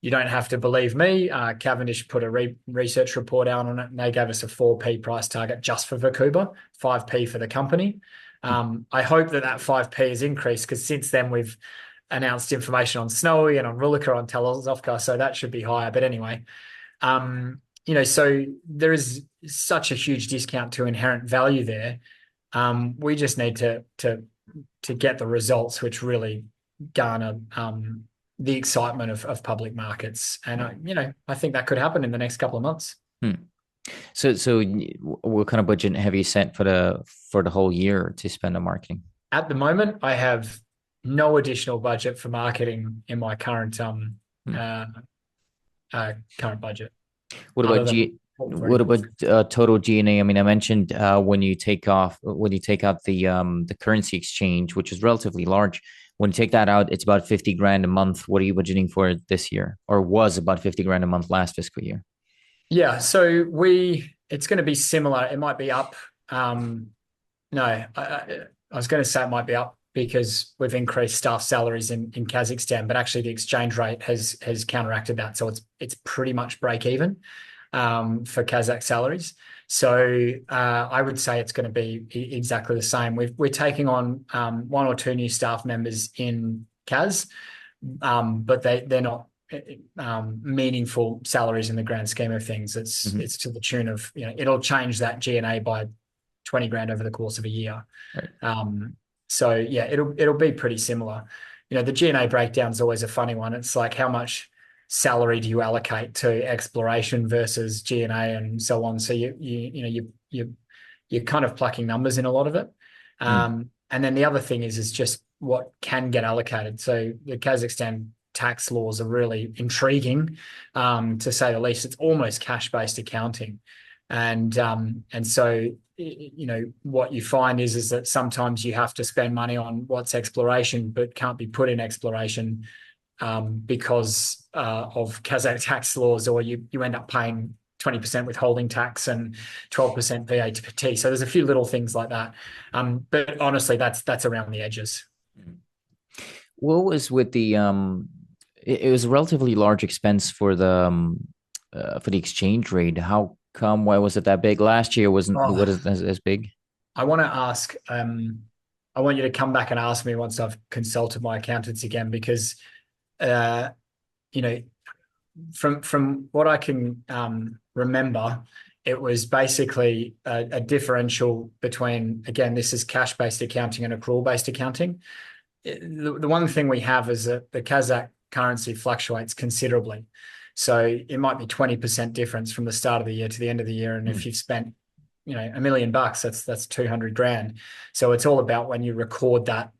You don't have to believe me. Cavendish put a research report out on it, and they gave us a 4p price target just for Verkhuba, 5p for the company. I hope that 5p has increased, because since then we've announced information on Snowy and on Rulika, on Talazovka, so that should be higher. But anyway, so there is such a huge discount to inherent value there. We just need to get the results which really garner the excitement of public markets. And, I think that could happen in the next couple of months. So what kind of budget have you set for the whole year to spend on marketing? At the moment, I have no additional budget for marketing in my current budget. What about total G&A? I mean, I mentioned when you take out the currency exchange, which is relatively large. When you take that out, it's about 50 grand a month. What are you budgeting for this year, or was about 50 grand a month last fiscal year? Yeah, so it's going to be similar. It might be up. I was going to say it might be up because we've increased staff salaries in Kazakhstan, but actually the exchange rate has counteracted that. So it's pretty much break even for Kazakh salaries. So I would say it's going to be exactly the same. We're taking on one or two new staff members in Kaz, but they're not meaningful salaries in the grand scheme of things. Mhm. It's to the tune of, it'll change that G&A by 20 grand over the course of a year. Right. So yeah, it'll be pretty similar. The G&A breakdown is always a funny one. It's like, how much salary do you allocate to exploration versus G&A and so on? So you're kind of plucking numbers in a lot of it. Mm. And then the other thing is just what can get allocated. So the Kazakhstan tax laws are really intriguing, to say the least. It's almost cash-based accounting, and so what you find is that sometimes you have to spend money on what's exploration, but can't be put in exploration because of Kazakh tax laws, or you end up paying 20% withholding tax and 12% VAT. So there's a few little things like that. But honestly, that's around the edges. What was with the it was a relatively large expense for the exchange rate. How come? Why was it that big? Last year wasn't what Oh, is as big? I want to ask. I want you to come back and ask me once I've consulted my accountants again, because uh, you know, from what I can remember, it was basically a differential between, again, this is cash-based accounting and accrual-based accounting. The one thing we have is that the Kazakh currency fluctuates considerably. So it might be 20% difference from the start of the year to the end of the year. And if Mm. you've spent, $1 million, that's 200 grand. So it's all about when you record that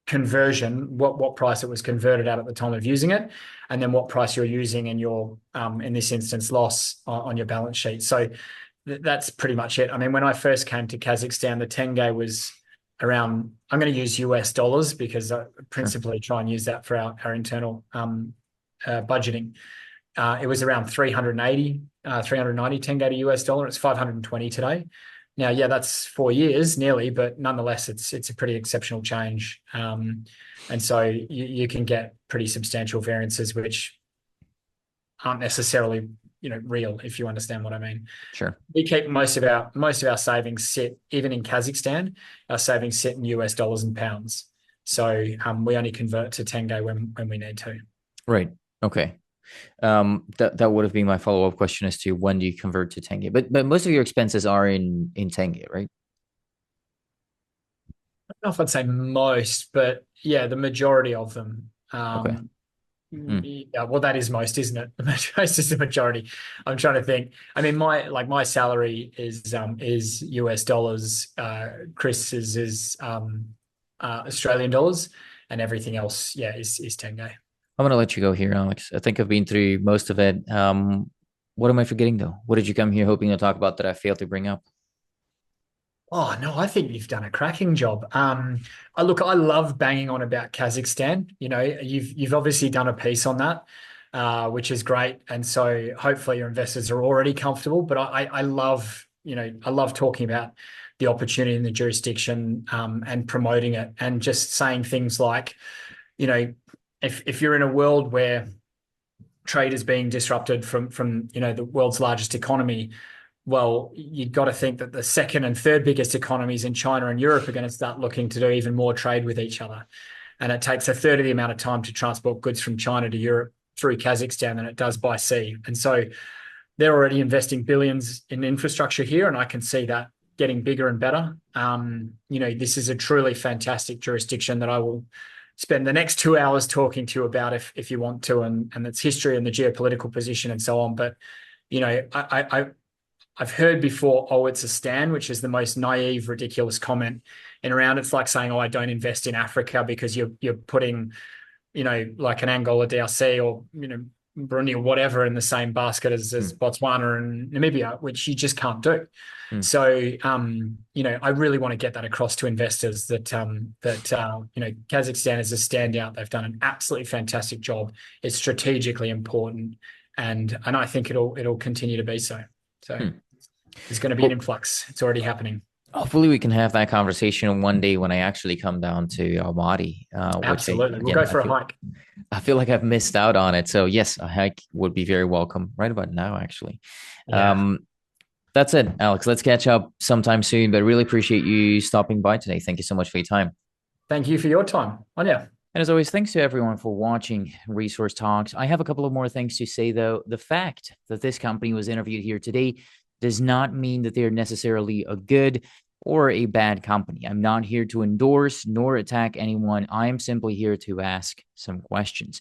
conversion, what price it was converted at the time of using it, and then what price you're using in your, in this instance, loss on your balance sheet. So that's pretty much it. I mean, when I first came to Kazakhstan, the tenge was around, I'm going to use US dollars because I Sure. principally try and use that for our internal budgeting. It was around 390 tenge to US dollar. It's 520 today. Now, yeah, that's 4 years nearly, but nonetheless, it's a pretty exceptional change. And so you can get pretty substantial variances, which aren't necessarily, real, if you understand what I mean. Sure. We keep most of our savings sit, even in Kazakhstan, our savings sit in US dollars and pounds. So we only convert to tenge when we need to. Right. Okay. That would have been my follow-up question as to when do you convert to tenge? But most of your expenses are in tenge, right? I don't know if I'd say most, but yeah, the majority of them. Okay. Mm. Yeah, well, that is most, isn't it? Most is the majority. I'm trying to think. I mean, my salary is US dollars. Chris's is Australian dollars, and everything else, yeah, is tenge. I'm gonna let you go here, Alex. I think I've been through most of it. What am I forgetting though? What did you come here hoping to talk about that I failed to bring up? Oh no, I think you've done a cracking job. I love banging on about Kazakhstan. You've obviously done a piece on that, which is great, and so hopefully your investors are already comfortable. But I love, I love talking about the opportunity in the jurisdiction, and promoting it, and just saying things like, if you're in a world where trade is being disrupted from the world's largest economy, well, you've got to think that the second and third biggest economies in China and Europe are going to start looking to do even more trade with each other. And it takes a third of the amount of time to transport goods from China to Europe through Kazakhstan than it does by sea. And so they're already investing billions in infrastructure here, and I can see that getting bigger and better. This is a truly fantastic jurisdiction that I will spend the next 2 hours talking to you about if you want to, and its history and the geopolitical position and so on. But I've heard before, oh, it's a stand, which is the most naive, ridiculous comment in around. It's like saying, oh, I don't invest in Africa because you're putting, like an Angola DRC or, Burundi or whatever in the same basket as Botswana and Namibia, which you just can't do. Mm. So, I really want to get that across to investors that Kazakhstan is a standout. They've done an absolutely fantastic job. It's strategically important, and I think it'll continue to be so. So there's going to be an influx. It's already happening. Hopefully we can have that conversation one day when I actually come down to Almaty, which Absolutely. We'll again, go for a hike. I feel like I've missed out on it. So yes, a hike would be very welcome right about now, actually. Yeah. Um, that's it, Alex. Let's catch up sometime soon, but really appreciate you stopping by today. Thank you so much for your time. Thank you for your time. On yeah. And as always, thanks to everyone for watching Resource Talks. I have a couple of more things to say, though. The fact that this company was interviewed here today does not mean that they're necessarily a good or a bad company. I'm not here to endorse nor attack anyone. I am simply here to ask some questions.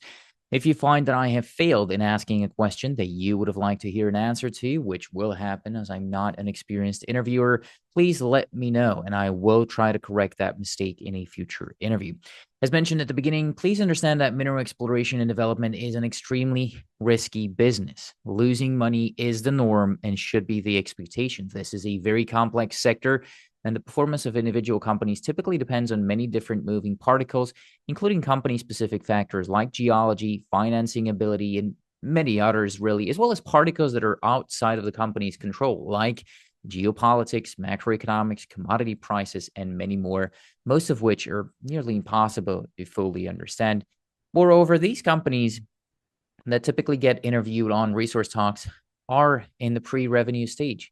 If you find that I have failed in asking a question that you would have liked to hear an answer to, which will happen as I'm not an experienced interviewer, please let me know and I will try to correct that mistake in a future interview. As mentioned at the beginning, please understand that mineral exploration and development is an extremely risky business. Losing money is the norm and should be the expectation. This is a very complex sector, and the performance of individual companies typically depends on many different moving particles, including company-specific factors like geology, financing ability, and many others, really, as well as particles that are outside of the company's control, like geopolitics, macroeconomics, commodity prices, and many more, most of which are nearly impossible to fully understand. Moreover, these companies that typically get interviewed on Resource Talks are in the pre-revenue stage,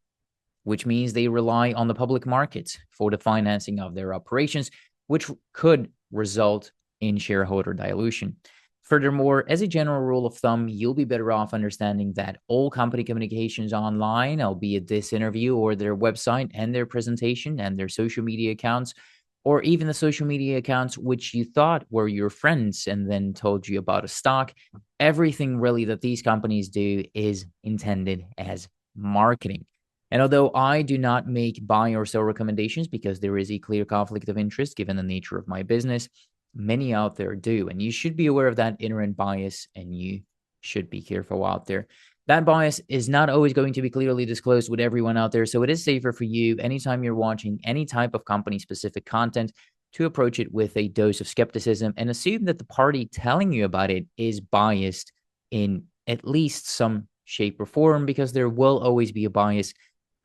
which means they rely on the public markets for the financing of their operations, which could result in shareholder dilution. Furthermore, as a general rule of thumb, you'll be better off understanding that all company communications online, albeit this interview or their website and their presentation and their social media accounts, or even the social media accounts which you thought were your friends and then told you about a stock, everything really that these companies do is intended as marketing. And although I do not make buy or sell recommendations because there is a clear conflict of interest given the nature of my business, many out there do. And you should be aware of that inherent bias and you should be careful out there. That bias is not always going to be clearly disclosed with everyone out there. So it is safer for you anytime you're watching any type of company specific content to approach it with a dose of skepticism and assume that the party telling you about it is biased in at least some shape or form, because there will always be a bias.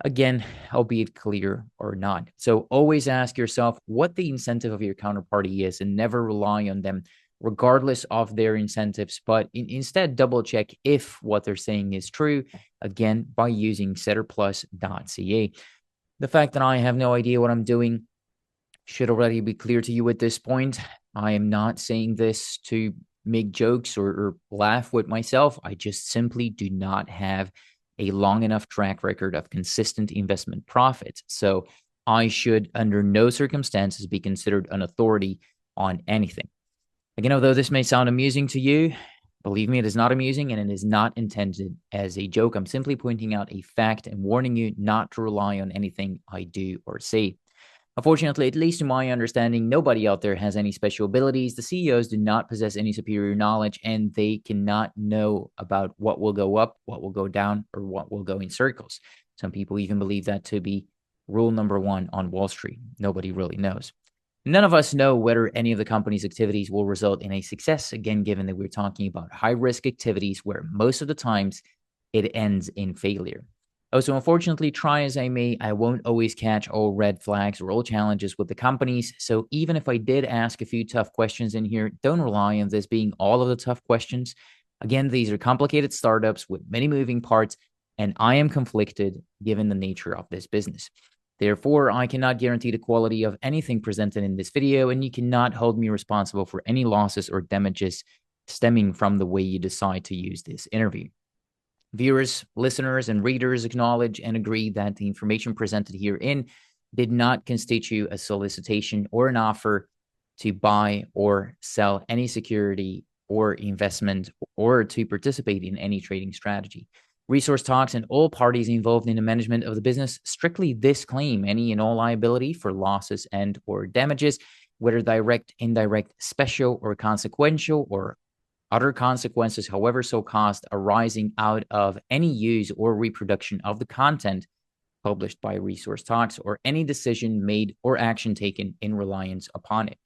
Again, albeit clear or not. So always ask yourself what the incentive of your counterparty is and never rely on them regardless of their incentives, but instead double check if what they're saying is true, again, by using setterplus.ca. The fact that I have no idea what I'm doing should already be clear to you at this point. I am not saying this to make jokes or laugh with myself. I just simply do not have a long enough track record of consistent investment profits. So I should, under no circumstances, be considered an authority on anything. Again, although this may sound amusing to you, believe me, it is not amusing and it is not intended as a joke. I'm simply pointing out a fact and warning you not to rely on anything I do or say. Unfortunately, at least to my understanding, nobody out there has any special abilities. The CEOs do not possess any superior knowledge, and they cannot know about what will go up, what will go down, or what will go in circles. Some people even believe that to be rule number one on Wall Street. Nobody really knows. None of us know whether any of the company's activities will result in a success, again, given that we're talking about high-risk activities where most of the times it ends in failure. Also, unfortunately, try as I may, I won't always catch all red flags or all challenges with the companies. So even if I did ask a few tough questions in here, don't rely on this being all of the tough questions. Again, these are complicated startups with many moving parts, and I am conflicted given the nature of this business. Therefore, I cannot guarantee the quality of anything presented in this video, and you cannot hold me responsible for any losses or damages stemming from the way you decide to use this interview. Viewers, listeners, and readers acknowledge and agree that the information presented herein did not constitute a solicitation or an offer to buy or sell any security or investment or to participate in any trading strategy. Resource Talks and all parties involved in the management of the business strictly disclaim any and all liability for losses and or damages, whether direct, indirect, special, or consequential, or other consequences, however so caused, arising out of any use or reproduction of the content published by Resource Talks or any decision made or action taken in reliance upon it.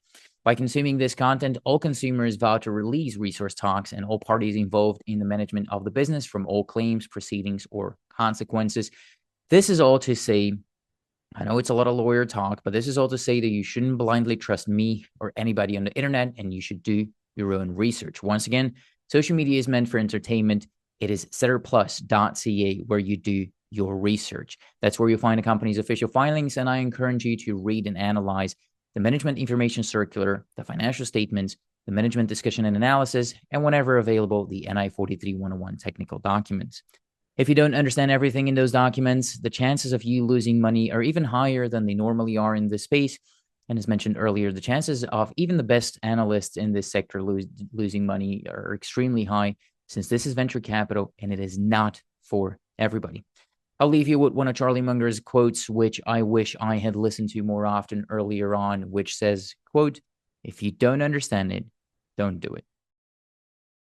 By consuming this content, all consumers vow to release Resource Talks and all parties involved in the management of the business from all claims, proceedings, or consequences. This is all to say, I know it's a lot of lawyer talk, but this is all to say that you shouldn't blindly trust me or anybody on the internet, and you should do your own research. Once again, social media is meant for entertainment. It is setterplus.ca where you do your research. That's where you'll find a company's official filings, and I encourage you to read and analyze the management information circular, the financial statements, the management discussion and analysis, and whenever available, the NI 43-101 technical documents. If you don't understand everything in those documents, the chances of you losing money are even higher than they normally are in this space. And as mentioned earlier, the chances of even the best analysts in this sector losing money are extremely high, since this is venture capital and it is not for everybody. I'll leave you with one of Charlie Munger's quotes, which I wish I had listened to more often earlier on, which says, quote, "If you don't understand it, don't do it."